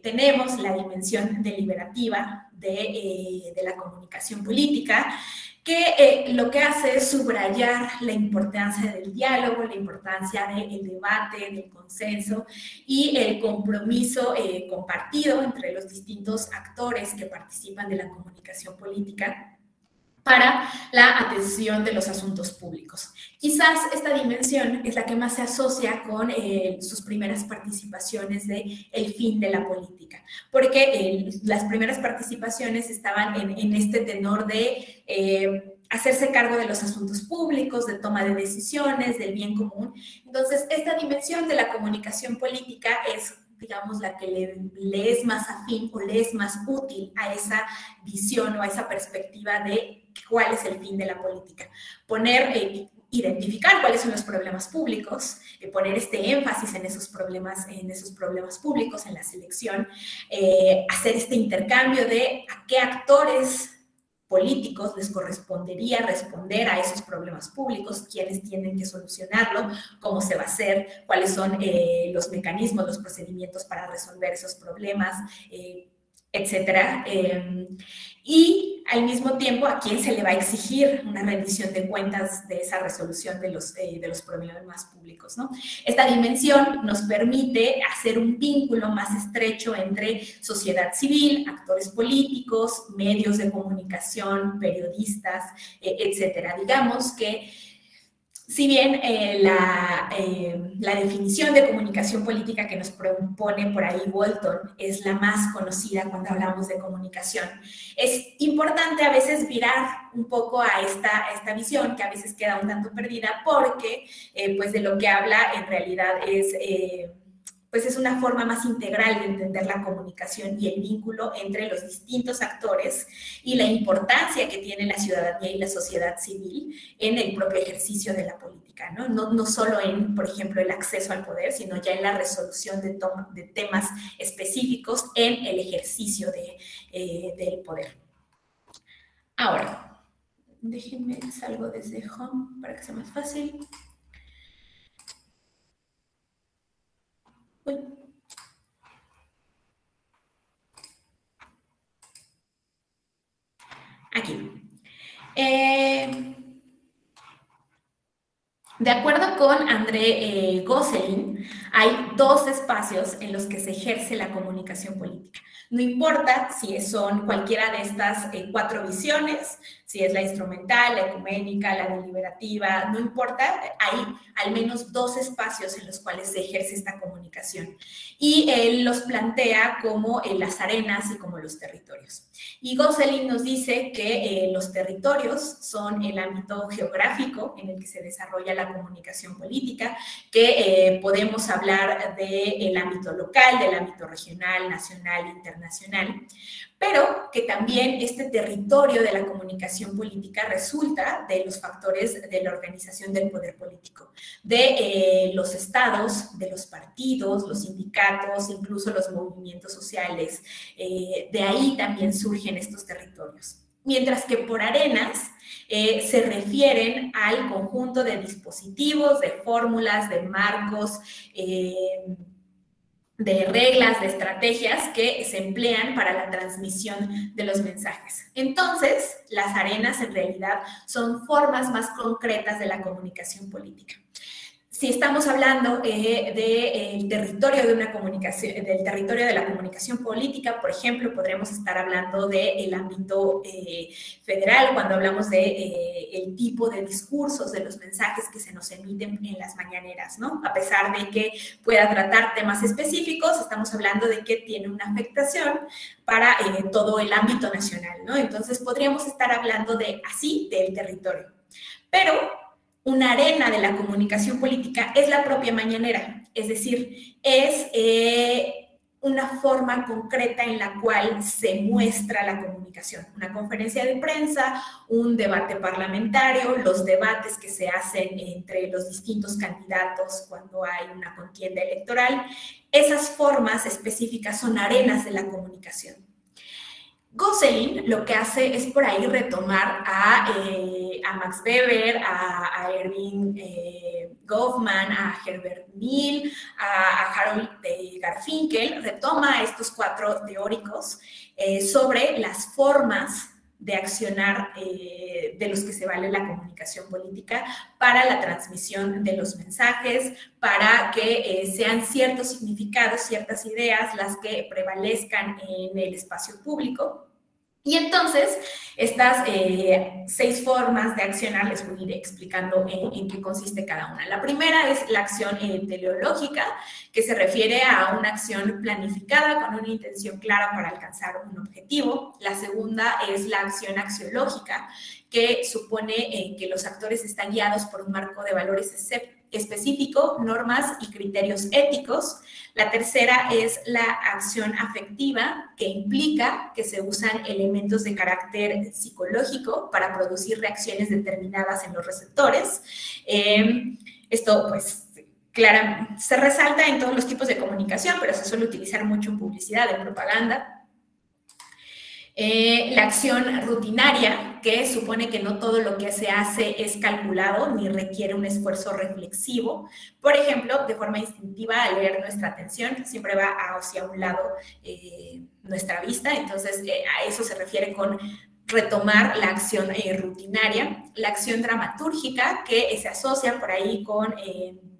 tenemos la dimensión deliberativa de la comunicación política, que lo que hace es subrayar la importancia del diálogo, la importancia del debate, del consenso y el compromiso compartido entre los distintos actores que participan de la comunicación política para la atención de los asuntos públicos. Quizás esta dimensión es la que más se asocia con sus primeras participaciones de el fin de la política, porque las primeras participaciones estaban en este tenor de hacerse cargo de los asuntos públicos, de toma de decisiones, del bien común. Entonces, esta dimensión de la comunicación política es, digamos, la que le es más afín o le es más útil a esa visión o a esa perspectiva de cuál es el fin de la política. Identificar cuáles son los problemas públicos, poner este énfasis en esos problemas públicos, en la selección, hacer este intercambio de a qué actores políticos les correspondería responder a esos problemas públicos, quiénes tienen que solucionarlo, cómo se va a hacer, cuáles son los mecanismos, los procedimientos para resolver esos problemas, etcétera. Y al mismo tiempo, ¿a quién se le va a exigir una rendición de cuentas de esa resolución de los problemas públicos, ¿no? Esta dimensión nos permite hacer un vínculo más estrecho entre sociedad civil, actores políticos, medios de comunicación, periodistas, etcétera. Digamos que si bien la definición de comunicación política que nos propone por ahí Walton es la más conocida cuando hablamos de comunicación, es importante a veces virar un poco a esta visión que a veces queda un tanto perdida porque pues de lo que habla en realidad es pues es una forma más integral de entender la comunicación y el vínculo entre los distintos actores y la importancia que tiene la ciudadanía y la sociedad civil en el propio ejercicio de la política, ¿no? No solo en, por ejemplo, el acceso al poder, sino ya en la resolución de temas específicos en el ejercicio del poder. Ahora, déjenme salgo desde Home para que sea más fácil. Uy. Aquí. De acuerdo con André Gosselin, hay dos espacios en los que se ejerce la comunicación política. No importa si son cualquiera de estas 4 visiones, si es la instrumental, la ecuménica, la deliberativa, no importa, hay al menos 2 espacios en los cuales se ejerce esta comunicación. Y él los plantea como las arenas y como los territorios. Y Gosselin nos dice que los territorios son el ámbito geográfico en el que se desarrolla la comunicación política, que podemos hablar del ámbito local, del ámbito regional, nacional, internacional, pero que también este territorio de la comunicación política resulta de los factores de la organización del poder político, de los estados, de los partidos, los sindicatos, incluso los movimientos sociales. De ahí también surgen estos territorios. Mientras que por arenas se refieren al conjunto de dispositivos, de fórmulas, de marcos, de reglas, de estrategias que se emplean para la transmisión de los mensajes. Entonces, las arenas en realidad son formas más concretas de la comunicación política. Si estamos hablando del territorio de una comunicación, del territorio de la comunicación política, por ejemplo, podríamos estar hablando del ámbito federal, cuando hablamos del tipo de discursos, de los mensajes que se nos emiten en las mañaneras, ¿no? A pesar de que pueda tratar temas específicos, estamos hablando de que tiene una afectación para todo el ámbito nacional, ¿no? Entonces, podríamos estar hablando del territorio. Pero una arena de la comunicación política es la propia mañanera, es decir, es una forma concreta en la cual se muestra la comunicación. Una conferencia de prensa, un debate parlamentario, los debates que se hacen entre los distintos candidatos cuando hay una contienda electoral. Esas formas específicas son arenas de la comunicación. Gosselin lo que hace es por ahí retomar a Max Weber, a Erving Goffman, a Herbert Mill, a Harold Garfinkel, retoma a estos 4 teóricos sobre las formas de accionar de los que se vale la comunicación política para la transmisión de los mensajes, para que sean ciertos significados, ciertas ideas las que prevalezcan en el espacio público. Y entonces, estas 6 formas de accionar, les voy a ir explicando en qué consiste cada una. La primera es la acción teleológica, que se refiere a una acción planificada con una intención clara para alcanzar un objetivo. La segunda es la acción axiológica, que supone que los actores están guiados por un marco de valores específico, normas y criterios éticos. La tercera es la acción afectiva, que implica que se usan elementos de carácter psicológico para producir reacciones determinadas en los receptores. Esto, pues, claro, se resalta en todos los tipos de comunicación, pero se suele utilizar mucho en publicidad, en propaganda. La acción rutinaria, que supone que no todo lo que se hace es calculado ni requiere un esfuerzo reflexivo. Por ejemplo, de forma instintiva, al leer nuestra atención, siempre va hacia un lado nuestra vista. Entonces, a eso se refiere con retomar la acción rutinaria. La acción dramatúrgica, que se asocia por ahí con...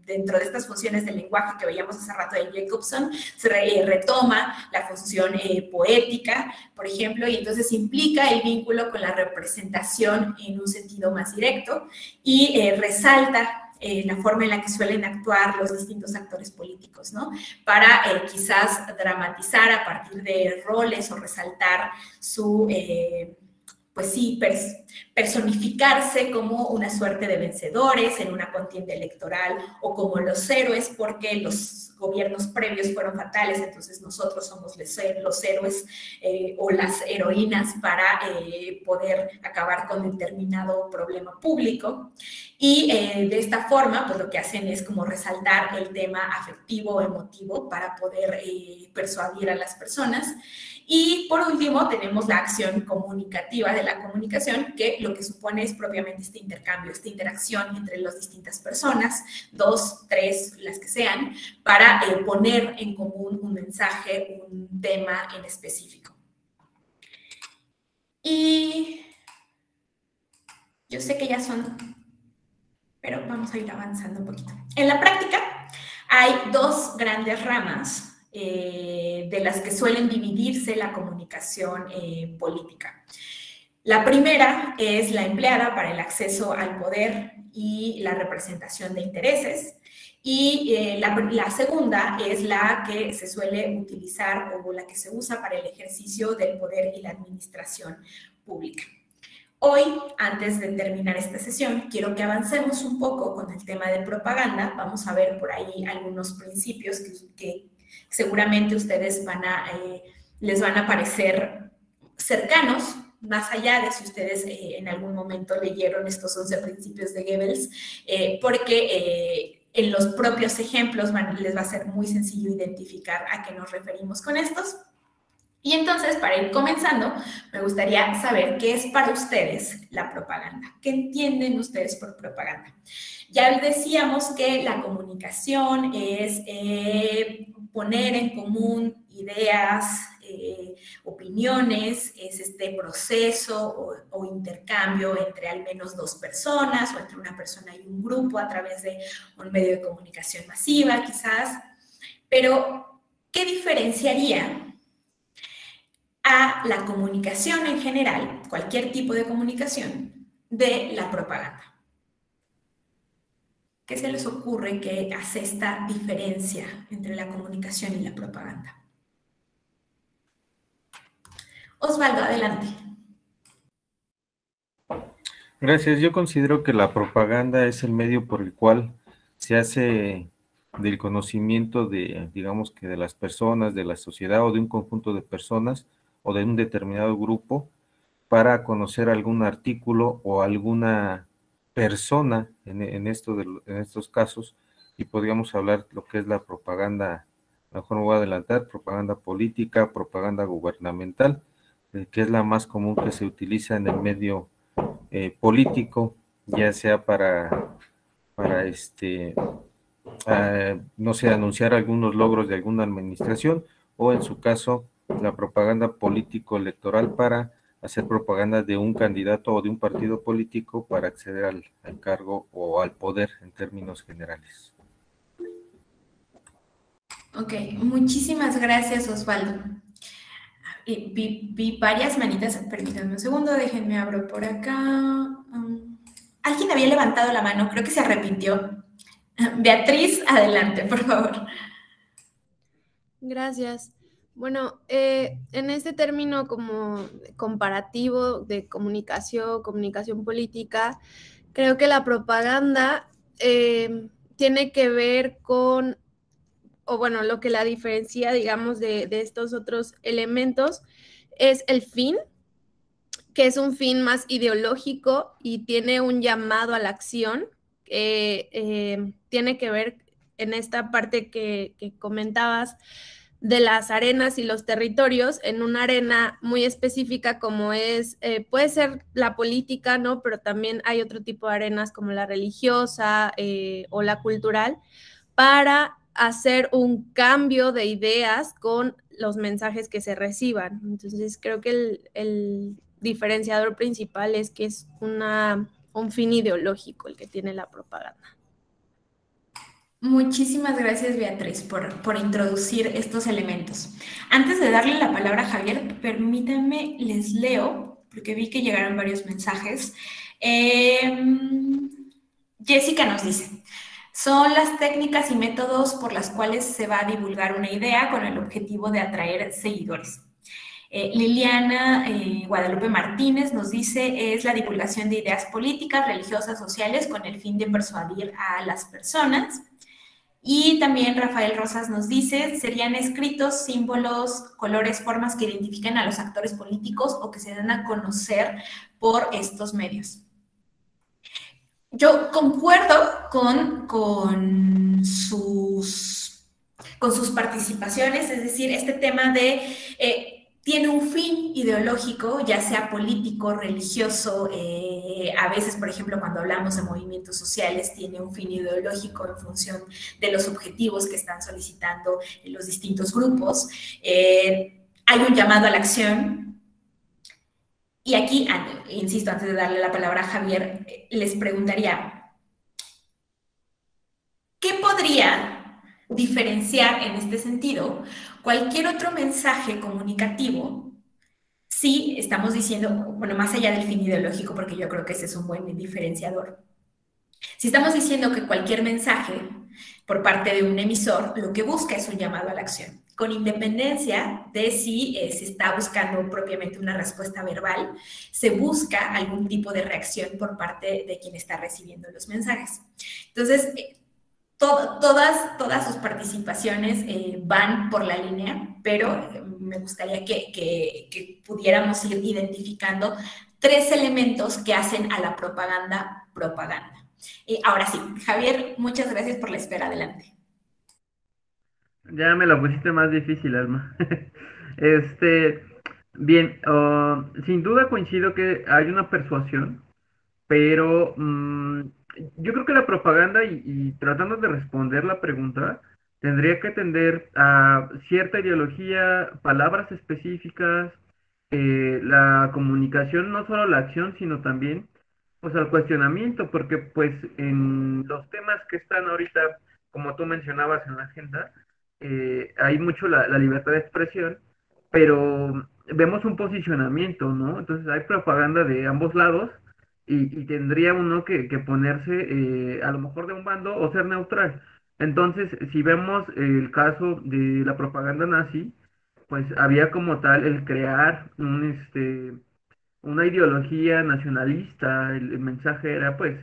dentro de estas funciones del lenguaje que veíamos hace rato de Jacobson, se retoma la función poética, por ejemplo, y entonces implica el vínculo con la representación en un sentido más directo y resalta la forma en la que suelen actuar los distintos actores políticos, ¿no? Para quizás dramatizar a partir de roles o resaltar su pues sí, personificarse como una suerte de vencedores en una contienda electoral o como los héroes porque los gobiernos previos fueron fatales, entonces nosotros somos los héroes o las heroínas para poder acabar con determinado problema público. Y de esta forma, pues lo que hacen es como resaltar el tema afectivo o emotivo para poder persuadir a las personas. Y por último, tenemos la acción comunicativa de la comunicación, que lo que supone es propiamente este intercambio, esta interacción entre las distintas personas, 2, 3, las que sean, para poner en común un mensaje, un tema en específico. Y yo sé que ya son, pero vamos a ir avanzando un poquito. En la práctica hay 2 grandes ramas de las que suelen dividirse la comunicación política. La primera es la empleada para el acceso al poder y la representación de intereses. Y la segunda es la que se suele utilizar o la que se usa para el ejercicio del poder y la administración pública. Hoy, antes de terminar esta sesión, quiero que avancemos un poco con el tema de propaganda. Vamos a ver por ahí algunos principios que seguramente ustedes les van a parecer cercanos, más allá de si ustedes en algún momento leyeron estos 11 principios de Goebbels, porque en los propios ejemplos les va a ser muy sencillo identificar a qué nos referimos con estos. Y entonces, para ir comenzando, me gustaría saber qué es para ustedes la propaganda. ¿Qué entienden ustedes por propaganda? Ya decíamos que la comunicación es poner en común ideas, opiniones, es este proceso o intercambio entre al menos 2 personas o entre una persona y un grupo a través de un medio de comunicación masiva, quizás. Pero, ¿qué diferenciaría a la comunicación en general, cualquier tipo de comunicación, de la propaganda? ¿Qué se les ocurre que hace esta diferencia entre la comunicación y la propaganda? Osvaldo, adelante. Gracias. Yo considero que la propaganda es el medio por el cual se hace del conocimiento de, digamos que de las personas, de la sociedad o de un conjunto de personas o de un determinado grupo para conocer algún artículo o alguna persona en estos casos, y podríamos hablar lo que es la propaganda, mejor me voy a adelantar, propaganda política, propaganda gubernamental, que es la más común que se utiliza en el medio político, ya sea para no sé, anunciar algunos logros de alguna administración, o en su caso, la propaganda político-electoral para hacer propaganda de un candidato o de un partido político para acceder al cargo o al poder en términos generales. Ok, muchísimas gracias, Osvaldo. Vi varias manitas, permítanme un segundo, déjenme abro por acá. Alguien había levantado la mano, creo que se arrepintió. Beatriz, adelante, por favor. Gracias. Bueno, en este término como comparativo de comunicación política, creo que la propaganda tiene que ver con, o bueno, lo que la diferencia, digamos, de estos otros elementos es el fin, que es un fin más ideológico y tiene un llamado a la acción, tiene que ver en esta parte que comentabas de las arenas y los territorios, en una arena muy específica como es, puede ser la política, ¿no? Pero también hay otro tipo de arenas como la religiosa o la cultural, para hacer un cambio de ideas con los mensajes que se reciban. Entonces creo que el diferenciador principal es que es un fin ideológico el que tiene la propaganda. Muchísimas gracias, Beatriz, por introducir estos elementos. Antes de darle la palabra a Javier, permítanme, les leo, porque vi que llegaron varios mensajes. Jessica nos dice: son las técnicas y métodos por las cuales se va a divulgar una idea con el objetivo de atraer seguidores. Liliana Guadalupe Martínez nos dice, es la divulgación de ideas políticas, religiosas, sociales, con el fin de persuadir a las personas. Y también Rafael Rosas nos dice, serían escritos, símbolos, colores, formas que identifiquen a los actores políticos o que se den a conocer por estos medios. Yo concuerdo con sus participaciones, es decir, este tema de tiene un fin ideológico, ya sea político, religioso, a veces, por ejemplo, cuando hablamos de movimientos sociales, tiene un fin ideológico en función de los objetivos que están solicitando los distintos grupos. Hay un llamado a la acción. Y aquí, insisto, antes de darle la palabra a Javier, les preguntaría, ¿qué podría diferenciar en este sentido cualquier otro mensaje comunicativo si estamos diciendo, bueno, más allá del fin ideológico, porque yo creo que ese es un buen diferenciador, si estamos diciendo que cualquier mensaje por parte de un emisor lo que busca es un llamado a la acción, con independencia de si se está buscando propiamente una respuesta verbal, se busca algún tipo de reacción por parte de quien está recibiendo los mensajes. Entonces, todas sus participaciones van por la línea, pero me gustaría que pudiéramos ir identificando 3 elementos que hacen a la propaganda. Ahora sí, Javier, muchas gracias por la espera. Adelante. Ya me la pusiste más difícil, Alma. Bien, sin duda coincido que hay una persuasión, pero yo creo que la propaganda, y tratando de responder la pregunta, tendría que tender a cierta ideología, palabras específicas, la comunicación, no solo la acción, sino también pues al cuestionamiento, porque pues en los temas que están ahorita, como tú mencionabas en la agenda, hay mucho la libertad de expresión, pero vemos un posicionamiento, ¿no? Entonces hay propaganda de ambos lados y tendría uno que ponerse a lo mejor de un bando o ser neutral. Entonces, si vemos el caso de la propaganda nazi, pues había como tal el crear una ideología nacionalista. El mensaje era pues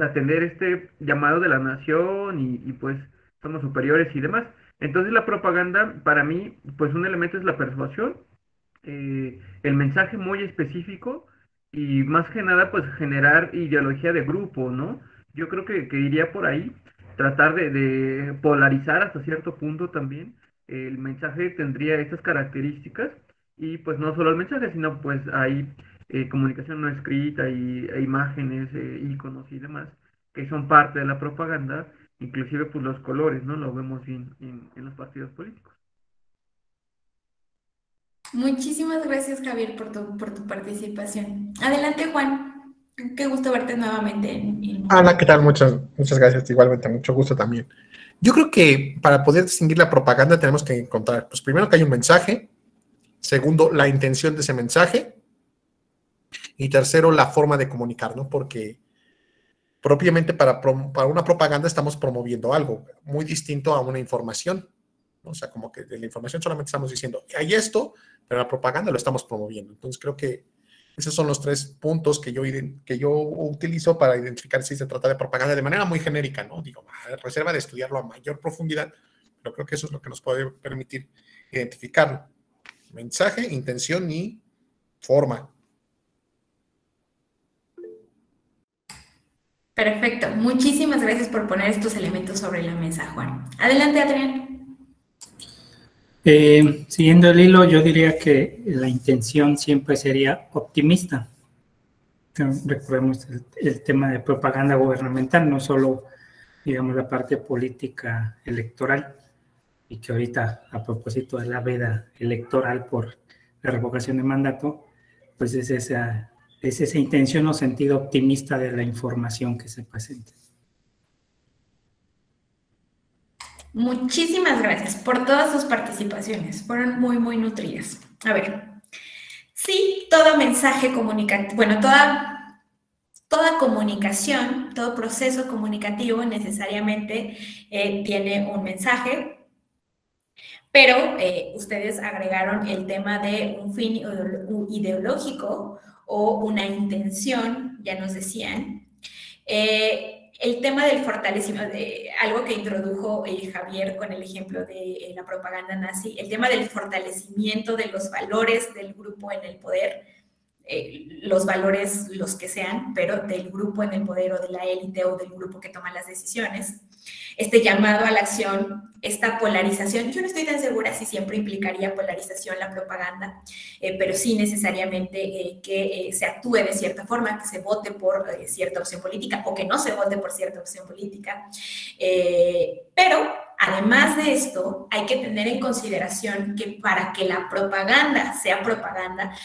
atender este llamado de la nación y pues somos superiores y demás. Entonces la propaganda, para mí, pues un elemento es la persuasión, el mensaje muy específico y más que nada pues generar ideología de grupo, ¿no? Yo creo que iría por ahí, tratar de polarizar hasta cierto punto también. El mensaje tendría estas características y pues no solo el mensaje, sino pues hay comunicación no escrita e imágenes, iconos y demás que son parte de la propaganda, inclusive pues los colores, ¿no? Lo vemos bien en los partidos políticos. Muchísimas gracias, Javier, por tu participación. Adelante, Juan. Qué gusto verte nuevamente. Ana, ¿qué tal? Muchas gracias. Igualmente, mucho gusto también. Yo creo que para poder distinguir la propaganda tenemos que encontrar, pues primero que hay un mensaje, segundo, la intención de ese mensaje, y tercero, la forma de comunicar, ¿no? Porque propiamente para una propaganda estamos promoviendo algo muy distinto a una información, ¿no? O sea, como que de la información solamente estamos diciendo, hay esto, pero la propaganda lo estamos promoviendo. Entonces creo que esos son los 3 puntos que yo utilizo para identificar si se trata de propaganda de manera muy genérica, ¿no? Digo, reserva de estudiarlo a mayor profundidad, pero creo que eso es lo que nos puede permitir identificarlo. Mensaje, intención y forma. Perfecto. Muchísimas gracias por poner estos elementos sobre la mesa, Juan. Adelante, Adrián. Siguiendo el hilo, yo diría que la intención siempre sería optimista. Recordemos el tema de propaganda gubernamental, no solo, digamos, la parte política electoral, y que ahorita, a propósito de la veda electoral por la revocación de mandato, pues es esa intención o sentido optimista de la información que se presenta. Muchísimas gracias por todas sus participaciones, fueron muy, muy nutridas. A ver, sí, todo mensaje comunicativo, bueno, toda comunicación, todo proceso comunicativo necesariamente tiene un mensaje, pero ustedes agregaron el tema de un fin ideológico o una intención, ya nos decían. El tema del fortalecimiento, algo que introdujo Javier con el ejemplo de la propaganda nazi, el tema del fortalecimiento de los valores del grupo en el poder, los valores los que sean, pero del grupo en el poder o de la élite o del grupo que toma las decisiones. Este llamado a la acción, esta polarización, yo no estoy tan segura si siempre implicaría polarización la propaganda, pero sí necesariamente que se actúe de cierta forma, que se vote por cierta opción política o que no se vote por cierta opción política. Pero además de esto, hay que tener en consideración que para que la propaganda sea propaganda,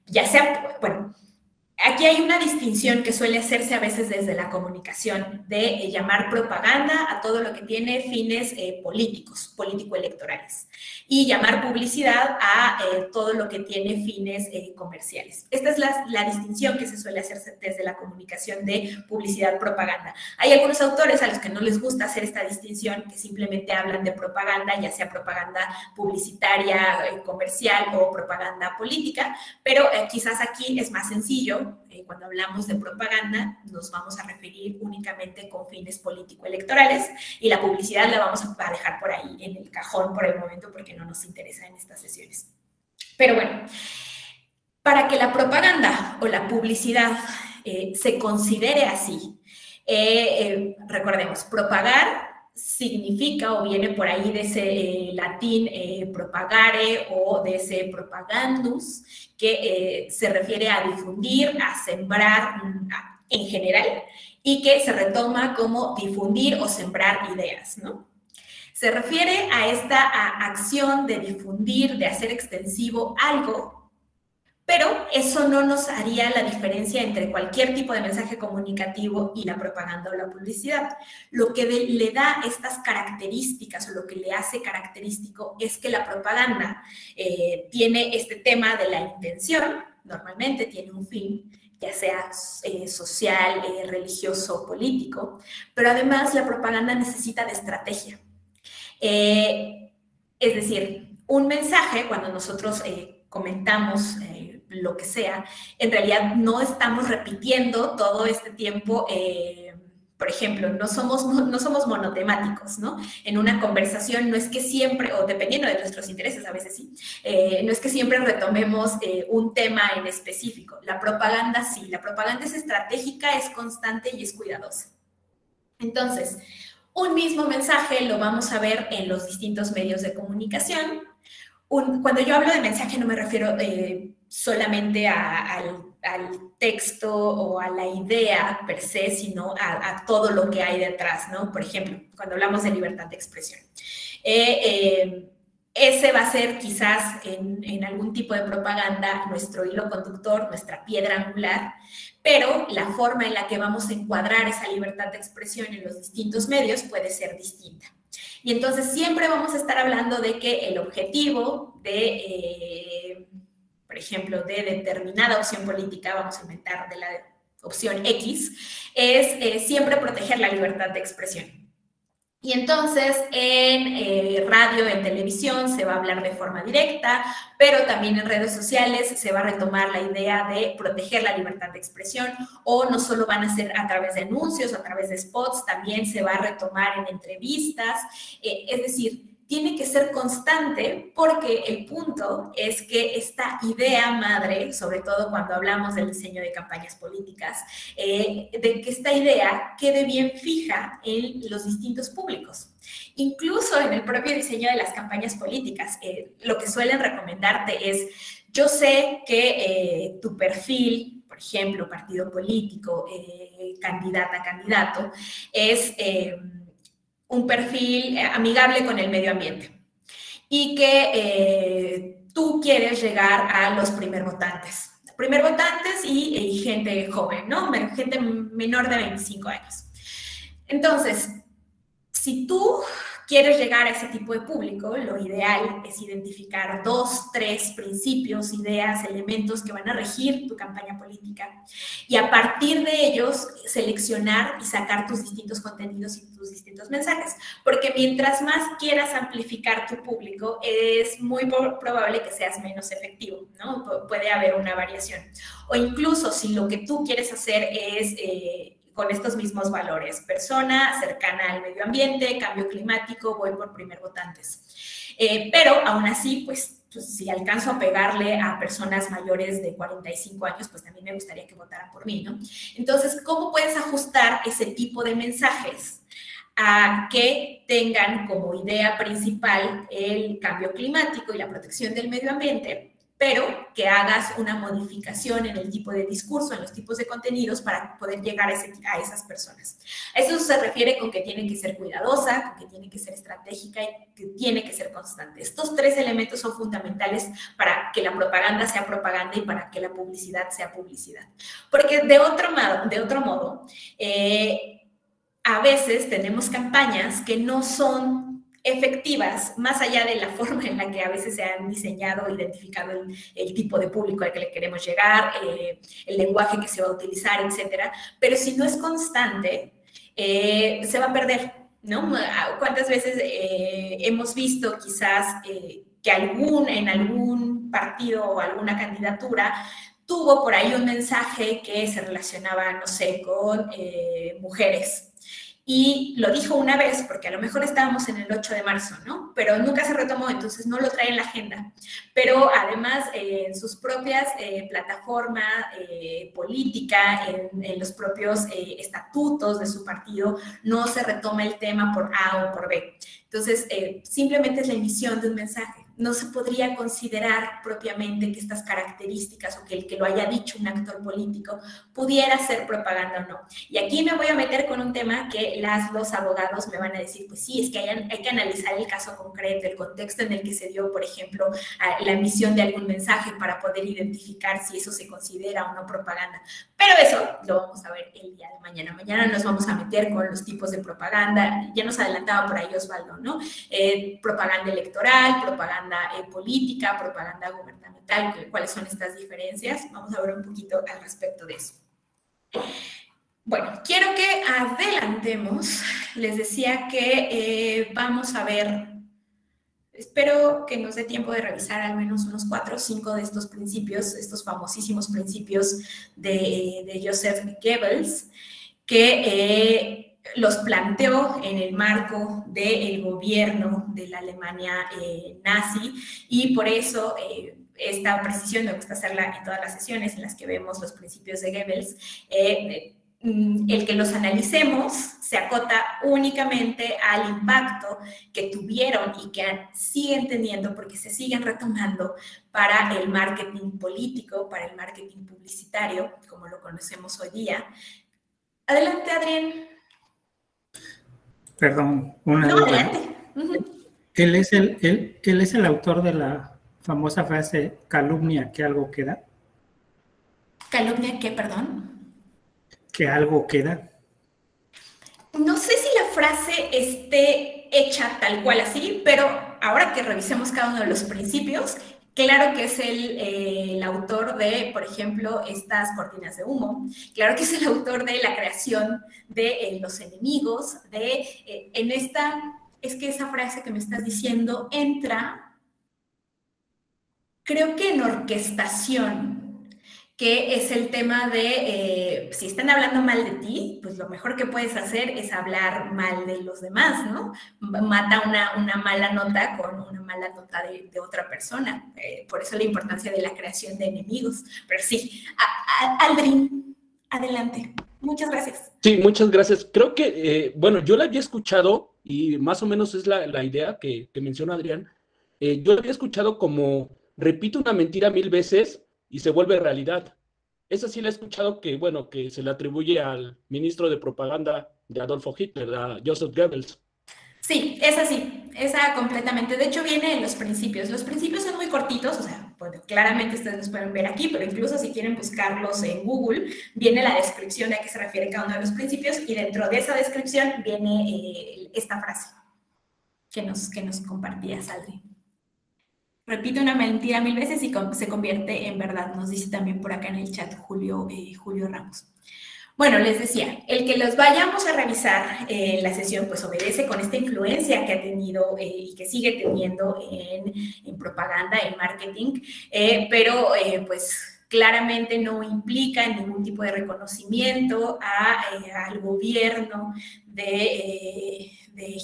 ya sea, bueno, aquí hay una distinción que suele hacerse a veces desde la comunicación de llamar propaganda a todo lo que tiene fines políticos, político-electorales, y llamar publicidad a todo lo que tiene fines comerciales. Esta es la distinción que se suele hacer desde la comunicación de publicidad-propaganda. Hay algunos autores a los que no les gusta hacer esta distinción, que simplemente hablan de propaganda, ya sea propaganda publicitaria, comercial o propaganda política, pero quizás aquí es más sencillo. Cuando hablamos de propaganda, nos vamos a referir únicamente con fines político-electorales y la publicidad la vamos a dejar por ahí en el cajón por el momento porque no nos interesa en estas sesiones. Pero bueno, para que la propaganda o la publicidad se considere así, recordemos, propagar significa o viene por ahí de ese latín propagare o de ese propagandus, que se refiere a difundir, a sembrar en general, y que se retoma como difundir o sembrar ideas, ¿no? Se refiere a esta acción de difundir, de hacer extensivo algo, pero eso no nos haría la diferencia entre cualquier tipo de mensaje comunicativo y la propaganda o la publicidad. Lo que le da estas características o lo que le hace característico es que la propaganda tiene este tema de la intención, normalmente tiene un fin, ya sea social, religioso, político, pero además la propaganda necesita de estrategia. Es decir, un mensaje, cuando nosotros comentamos lo que sea, en realidad no estamos repitiendo todo este tiempo, por ejemplo, no somos monotemáticos, ¿no? En una conversación no es que siempre, o dependiendo de nuestros intereses, a veces sí, no es que siempre retomemos un tema en específico. La propaganda sí, la propaganda es estratégica, es constante y es cuidadosa. Entonces, un mismo mensaje lo vamos a ver en los distintos medios de comunicación. Cuando yo hablo de mensaje no me refiero solamente al texto o a la idea per se, sino a todo lo que hay detrás, ¿no? Por ejemplo, cuando hablamos de libertad de expresión. Ese va a ser quizás en algún tipo de propaganda nuestro hilo conductor, nuestra piedra angular, pero la forma en la que vamos a encuadrar esa libertad de expresión en los distintos medios puede ser distinta. Y entonces siempre vamos a estar hablando de que el objetivo de, por ejemplo, de determinada opción política, vamos a inventar de la opción X, es siempre proteger la libertad de expresión. Y entonces en radio, en televisión se va a hablar de forma directa, pero también en redes sociales se va a retomar la idea de proteger la libertad de expresión, o no solo van a ser a través de anuncios, a través de spots, también se va a retomar en entrevistas, es decir, tiene que ser constante porque el punto es que esta idea madre, sobre todo cuando hablamos del diseño de campañas políticas, de que esta idea quede bien fija en los distintos públicos. Incluso en el propio diseño de las campañas políticas, lo que suelen recomendarte es, yo sé que tu perfil, por ejemplo, partido político, candidata, candidato, es un perfil amigable con el medio ambiente y que tú quieres llegar a los primer votantes y gente joven, ¿no? Gente menor de 25 años. Entonces, si tú quieres llegar a ese tipo de público, lo ideal es identificar 2, 3 principios, ideas, elementos que van a regir tu campaña política y a partir de ellos seleccionar y sacar tus distintos contenidos y tus distintos mensajes. Porque mientras más quieras amplificar tu público, es muy probable que seas menos efectivo, ¿no? Puede haber una variación. O incluso si lo que tú quieres hacer es con estos mismos valores, persona cercana al medio ambiente, cambio climático, voy por primer votantes. Pero aún así, pues si alcanzo a pegarle a personas mayores de 45 años, pues también me gustaría que votaran por mí, ¿no? Entonces, ¿cómo puedes ajustar ese tipo de mensajes a que tengan como idea principal el cambio climático y la protección del medio ambiente, pero que hagas una modificación en el tipo de discurso, en los tipos de contenidos para poder llegar a esas personas? A eso se refiere con que tiene que ser cuidadosa, con que tiene que ser estratégica y que tiene que ser constante. Estos 3 elementos son fundamentales para que la propaganda sea propaganda y para que la publicidad sea publicidad. Porque de otro modo, a veces tenemos campañas que no son efectivas, más allá de la forma en la que a veces se han diseñado, identificado el tipo de público al que le queremos llegar, el lenguaje que se va a utilizar, etcétera. Pero si no es constante, se va a perder, ¿no? ¿Cuántas veces hemos visto quizás que en algún partido o alguna candidatura tuvo por ahí un mensaje que se relacionaba, no sé, con mujeres? Y lo dijo una vez, porque a lo mejor estábamos en el 8 de marzo, ¿no? Pero nunca se retomó, entonces no lo trae en la agenda. Pero además, en sus propias plataformas política, en los propios estatutos de su partido, no se retoma el tema por A o por B. Entonces, simplemente es la emisión de un mensaje. No se podría considerar propiamente que estas características o que el que lo haya dicho un actor político pudiera ser propaganda o no. Y aquí me voy a meter con un tema que los abogados me van a decir, pues sí, es que hay que analizar el caso concreto, el contexto en el que se dio, por ejemplo, la emisión de algún mensaje para poder identificar si eso se considera o no propaganda. Pero eso lo vamos a ver el día de mañana. Mañana nos vamos a meter con los tipos de propaganda. Ya nos adelantaba por ahí Osvaldo, ¿no? Propaganda electoral, propaganda política, propaganda gubernamental, cuáles son estas diferencias. Vamos a ver un poquito al respecto de eso. Bueno, quiero que adelantemos. Les decía que vamos a ver, espero que nos dé tiempo de revisar al menos unos 4 o 5 de estos principios, estos famosísimos principios de Joseph Goebbels, que los planteó en el marco del gobierno de la Alemania nazi, y por eso esta precisión me gusta hacerla en todas las sesiones en las que vemos los principios de Goebbels. El que los analicemos se acota únicamente al impacto que tuvieron y que siguen teniendo, porque se siguen retomando para el marketing político, para el marketing publicitario, como lo conocemos hoy día. Adelante, Adrián. Perdón, una duda. Adelante. ¿Él es el autor de la famosa frase calumnia que algo queda? ¿Calumnia qué, perdón? Que algo queda. No sé si la frase esté hecha tal cual así, pero ahora que revisemos cada uno de los principios, claro que es el autor de, por ejemplo, estas cortinas de humo. Claro que es el autor de la creación de los enemigos, es que esa frase que me estás diciendo entra, creo que en orquestación, que es el tema de, si están hablando mal de ti, pues lo mejor que puedes hacer es hablar mal de los demás, ¿no? Mata una mala nota con una mala nota de otra persona. Por eso la importancia de la creación de enemigos. Pero sí, Aldrin, adelante. Muchas gracias. Sí, muchas gracias. Creo que, bueno, yo la había escuchado y más o menos es la idea que menciona Adrián. Yo la había escuchado como, repite una mentira 1000 veces y se vuelve realidad. Esa sí la he escuchado que, bueno, que se le atribuye al ministro de propaganda de Adolfo Hitler, a Joseph Goebbels. Sí, esa completamente. De hecho, viene en los principios. Los principios son muy cortitos, o sea, bueno, claramente ustedes los pueden ver aquí, pero incluso si quieren buscarlos en Google, viene la descripción de a qué se refiere cada uno de los principios y dentro de esa descripción viene esta frase. que nos compartías, Adri. Repite una mentira 1000 veces y se convierte en verdad, nos dice también por acá en el chat Julio Ramos. Bueno, les decía, el que los vayamos a revisar en la sesión, pues obedece con esta influencia que ha tenido y que sigue teniendo en propaganda, en marketing, pero pues claramente no implica ningún tipo de reconocimiento al gobierno de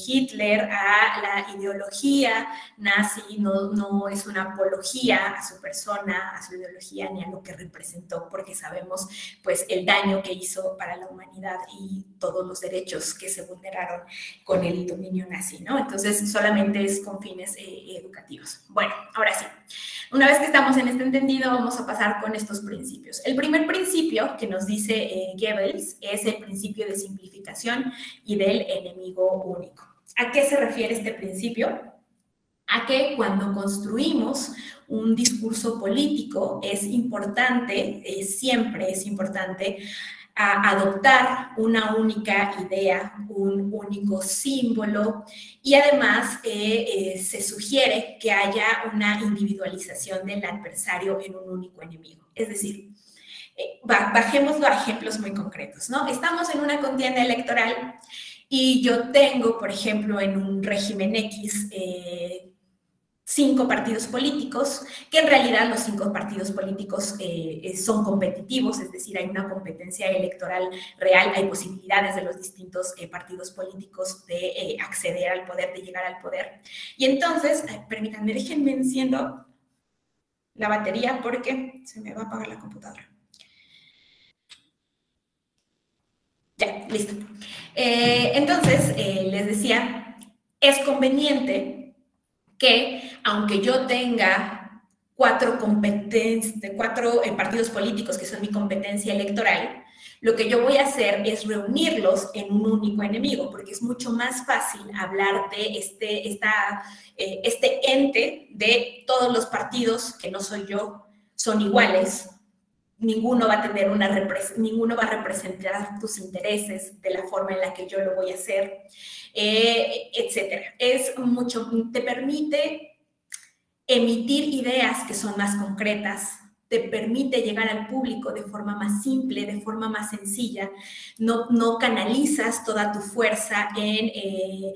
Hitler, a la ideología nazi, no es una apología a su persona, a su ideología, ni a lo que representó, porque sabemos pues el daño que hizo para la humanidad y todos los derechos que se vulneraron con el dominio nazi, ¿no? Entonces solamente es con fines educativos. Bueno, ahora sí, una vez que estamos en este entendido, vamos a pasar con estos principios. El primer principio que nos dice Goebbels es el principio de simplificación y del enemigo único. ¿A qué se refiere este principio? A que cuando construimos un discurso político es importante, siempre es importante, adoptar una única idea, un único símbolo y además se sugiere que haya una individualización del adversario en un único enemigo. Es decir, bajémoslo a ejemplos muy concretos, ¿no? Estamos en una contienda electoral y yo tengo, por ejemplo, en un régimen X, 5 partidos políticos, que en realidad los 5 partidos políticos son competitivos, es decir, hay una competencia electoral real, hay posibilidades de los distintos partidos políticos de acceder al poder, de llegar al poder. Y entonces, permítanme, déjenme enciendo la batería porque se me va a apagar la computadora. Ya, listo. Entonces, les decía, es conveniente que, aunque yo tenga 4 partidos políticos que son mi competencia electoral, lo que yo voy a hacer es reunirlos en un único enemigo, porque es mucho más fácil hablar de este ente de todos los partidos, que no soy yo, son iguales. Ninguno va a representar tus intereses de la forma en la que yo lo voy a hacer, etcétera. Te permite emitir ideas que son más concretas, te permite llegar al público de forma más simple, de forma más sencilla, no canalizas toda tu fuerza en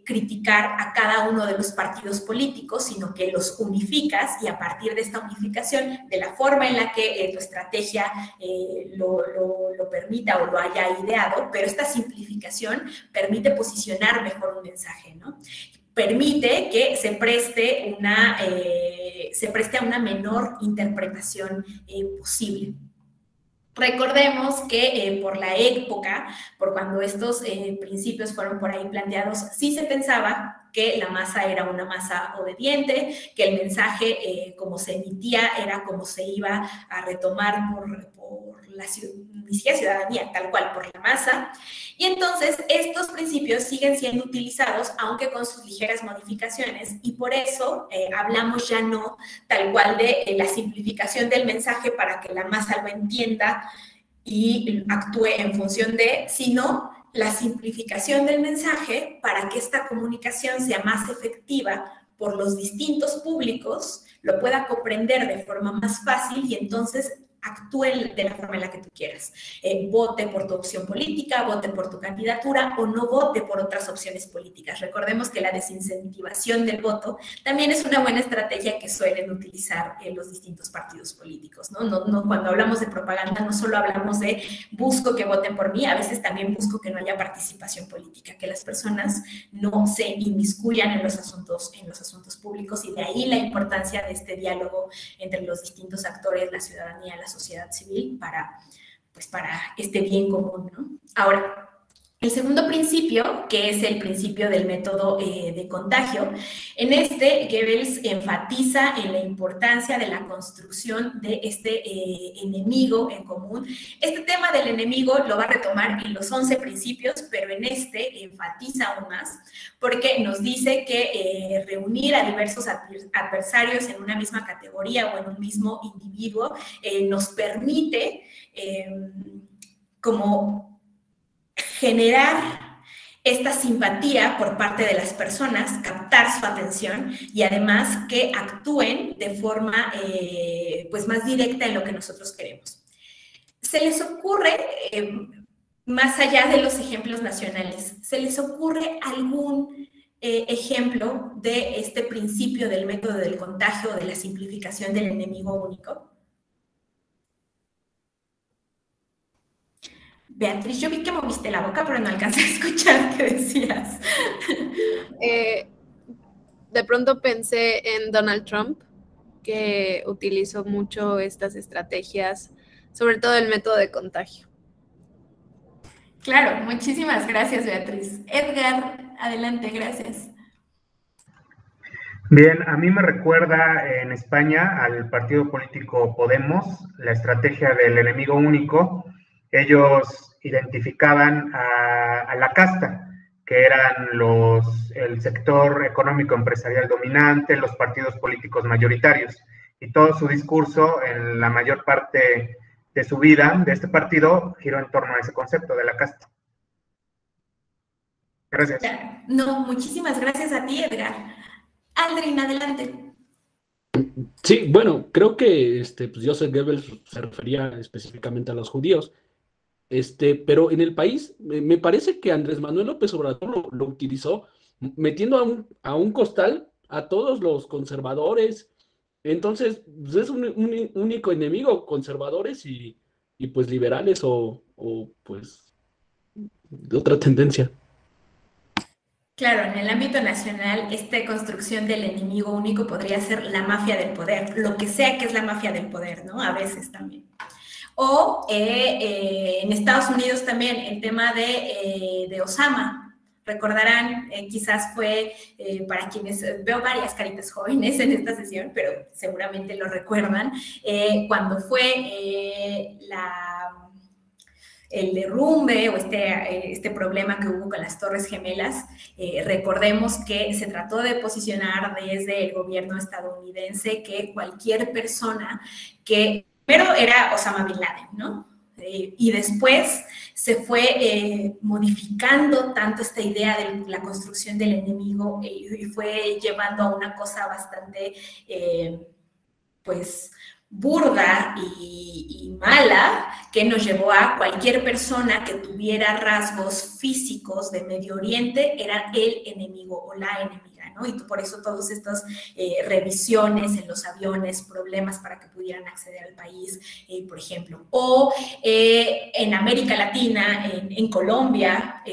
criticar a cada uno de los partidos políticos, sino que los unificas y a partir de esta unificación, de la forma en la que tu estrategia lo permita o lo haya ideado, pero esta simplificación permite posicionar mejor un mensaje, ¿no? Permite que se preste a una menor interpretación posible. Recordemos que por la época, por cuando estos principios fueron por ahí planteados, sí se pensaba que la masa era una masa obediente, que el mensaje como se emitía era como se iba a retomar por la ciudadanía, tal cual, por la masa. Y entonces estos principios siguen siendo utilizados, aunque con sus ligeras modificaciones, y por eso hablamos ya no tal cual de la simplificación del mensaje para que la masa lo entienda y actúe en función de, sino la simplificación del mensaje para que esta comunicación sea más efectiva por los distintos públicos, lo pueda comprender de forma más fácil y entonces actúe de la forma en la que tú quieras. Vote por tu opción política, vote por tu candidatura o no vote por otras opciones políticas. Recordemos que la desincentivación del voto también es una buena estrategia que suelen utilizar los distintos partidos políticos, ¿no? Cuando hablamos de propaganda no solo hablamos de busco que voten por mí, a veces también busco que no haya participación política, que las personas no se inmiscuyan en los asuntos públicos y de ahí la importancia de este diálogo entre los distintos actores, la ciudadanía, la sociedad civil para este bien común, ¿no? Ahora, el segundo principio, que es el principio del método de contagio, en este Goebbels enfatiza en la importancia de la construcción de este enemigo en común. Este tema del enemigo lo va a retomar en los 11 principios, pero en este enfatiza aún más, porque nos dice que reunir a diversos adversarios en una misma categoría o en un mismo individuo nos permite como generar esta simpatía por parte de las personas, captar su atención y además que actúen de forma pues más directa en lo que nosotros queremos. ¿Se les ocurre, más allá de los ejemplos nacionales, se les ocurre algún ejemplo de este principio del método del contagio o de la simplificación del enemigo único? Beatriz, yo vi que moviste la boca, pero no alcancé a escuchar qué decías. De pronto pensé en Donald Trump, que utilizó mucho estas estrategias, sobre todo el método de contagio. Claro, muchísimas gracias, Beatriz. Edgar, adelante, gracias. Bien, a mí me recuerda en España al partido político Podemos, la estrategia del enemigo único. Ellos identificaban a la casta, que eran el sector económico empresarial dominante, los partidos políticos mayoritarios, y todo su discurso, en la mayor parte de su vida, de este partido, giró en torno a ese concepto de la casta. Gracias. No, muchísimas gracias a ti, Edgar. Aldrin, adelante. Sí, bueno, creo que pues Joseph Goebbels se refería específicamente a los judíos. Pero en el país, me parece que Andrés Manuel López Obrador lo utilizó metiendo a un costal a todos los conservadores. Entonces, pues es un único enemigo, conservadores y pues liberales o pues de otra tendencia. Claro, en el ámbito nacional, esta construcción del enemigo único podría ser la mafia del poder, lo que sea que es la mafia del poder, ¿no? A veces también. O en Estados Unidos también el tema de Osama. Recordarán, quizás fue, para quienes, veo varias caritas jóvenes en esta sesión, pero seguramente lo recuerdan, cuando fue el derrumbe o este problema que hubo con las Torres Gemelas, recordemos que se trató de posicionar desde el gobierno estadounidense que cualquier persona que primero era Osama Bin Laden, ¿no? Y después se fue modificando tanto esta idea de la construcción del enemigo y fue llevando a una cosa bastante, pues, burda y mala, que nos llevó a cualquier persona que tuviera rasgos físicos de Medio Oriente era el enemigo o la enemiga, ¿no? Y por eso todas estas revisiones en los aviones, problemas para que pudieran acceder al país, por ejemplo. O en América Latina, en Colombia,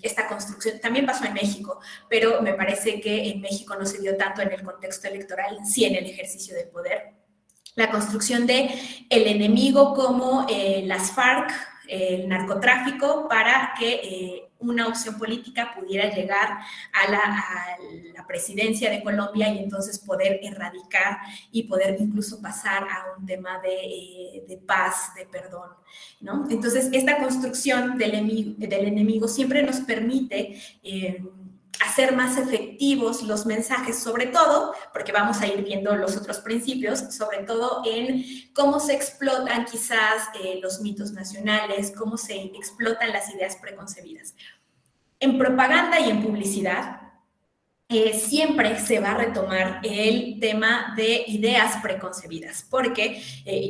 esta construcción también pasó en México, pero me parece que en México no se dio tanto en el contexto electoral, sí en el ejercicio del poder. La construcción de el enemigo como las FARC, el narcotráfico, para que una opción política pudiera llegar a la presidencia de Colombia y entonces poder erradicar y poder incluso pasar a un tema de paz, de perdón, ¿no? Entonces, esta construcción del enemigo siempre nos permite hacer más efectivos los mensajes, sobre todo, porque vamos a ir viendo los otros principios, sobre todo en cómo se explotan quizás los mitos nacionales, cómo se explotan las ideas preconcebidas. En propaganda y en publicidad, siempre se va a retomar el tema de ideas preconcebidas, porque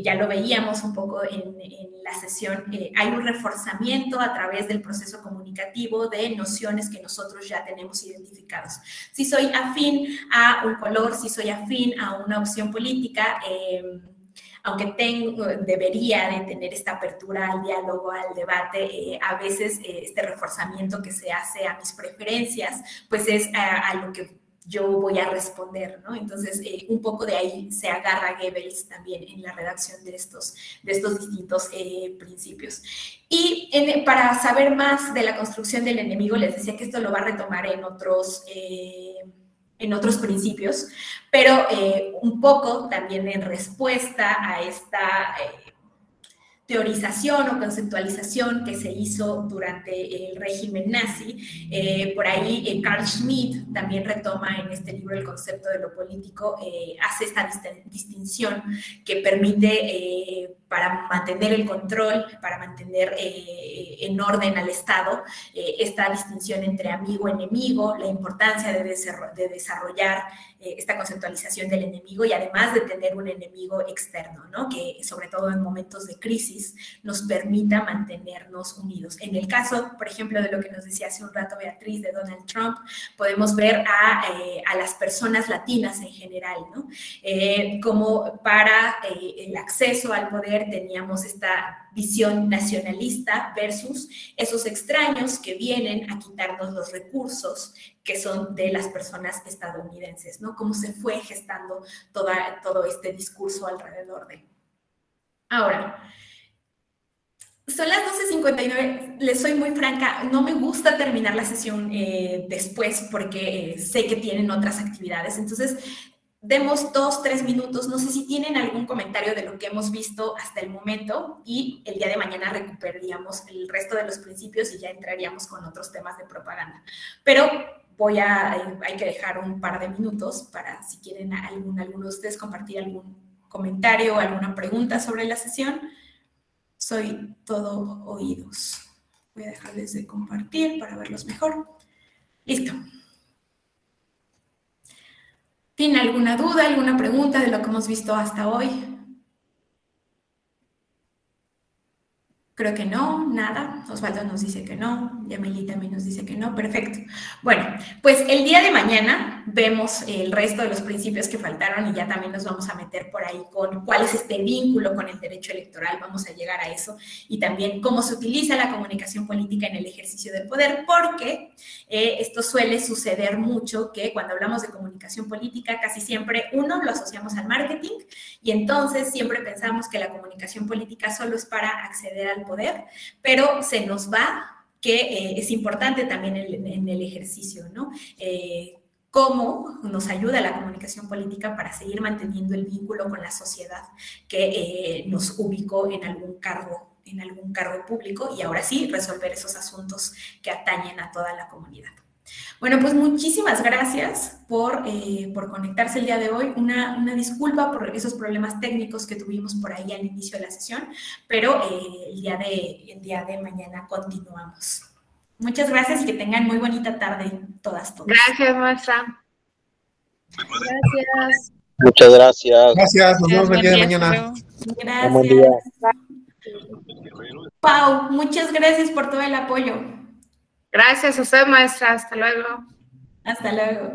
ya lo veíamos un poco en la sesión, hay un reforzamiento a través del proceso comunicativo de nociones que nosotros ya tenemos identificados. Si soy afín a un color, si soy afín a una opción política, aunque debería de tener esta apertura al diálogo, al debate, a veces este reforzamiento que se hace a mis preferencias, pues es a lo que yo voy a responder, ¿no? Entonces, un poco de ahí se agarra Goebbels también en la redacción de estos distintos principios. Y para saber más de la construcción del enemigo, les decía que esto lo va a retomar en otros principios, pero un poco también en respuesta a esta teorización o conceptualización que se hizo durante el régimen nazi. Por ahí Carl Schmitt también retoma en este libro el concepto de lo político, hace esta distinción que permite para mantener el control, para mantener en orden al Estado, esta distinción entre amigo-enemigo, la importancia de desarrollar esta conceptualización del enemigo y además de tener un enemigo externo, ¿no? Que sobre todo en momentos de crisis nos permita mantenernos unidos. En el caso, por ejemplo, de lo que nos decía hace un rato Beatriz de Donald Trump, podemos ver a las personas latinas en general, ¿no? Como para el acceso al poder teníamos esta visión nacionalista versus esos extraños que vienen a quitarnos los recursos que son de las personas estadounidenses, ¿no? Cómo se fue gestando todo este discurso alrededor de. Ahora, son las 12:59, les soy muy franca, no me gusta terminar la sesión después porque sé que tienen otras actividades, entonces demos 2-3 minutos, no sé si tienen algún comentario de lo que hemos visto hasta el momento y el día de mañana recuperaríamos el resto de los principios y ya entraríamos con otros temas de propaganda. Pero hay que dejar un par de minutos para si quieren alguno de ustedes compartir algún comentario o alguna pregunta sobre la sesión. Soy todo oídos. Voy a dejarles de compartir para verlos mejor. Listo. ¿Tienen alguna duda, alguna pregunta de lo que hemos visto hasta hoy? Creo que no, nada. Osvaldo nos dice que no, Yameli también nos dice que no, perfecto. Bueno, pues el día de mañana vemos el resto de los principios que faltaron y ya también nos vamos a meter por ahí con cuál es este vínculo con el derecho electoral, vamos a llegar a eso, y también cómo se utiliza la comunicación política en el ejercicio del poder, porque esto suele suceder mucho que cuando hablamos de comunicación política casi siempre lo asociamos al marketing y entonces siempre pensamos que la comunicación política solo es para acceder al poder, pero se nos va que es importante también en el ejercicio, ¿no? Cómo nos ayuda la comunicación política para seguir manteniendo el vínculo con la sociedad que nos ubicó en algún cargo público y ahora sí resolver esos asuntos que atañen a toda la comunidad. Bueno, pues muchísimas gracias por conectarse el día de hoy. Una disculpa por esos problemas técnicos que tuvimos por ahí al inicio de la sesión, pero el día de mañana continuamos. Muchas gracias y que tengan muy bonita tarde todas. Gracias, maestra. Gracias. Muchas gracias. Gracias, nos vemos el día de mañana. Gracias. Buen día. Pau, muchas gracias por todo el apoyo. Gracias a usted, maestra. Hasta luego. Hasta luego.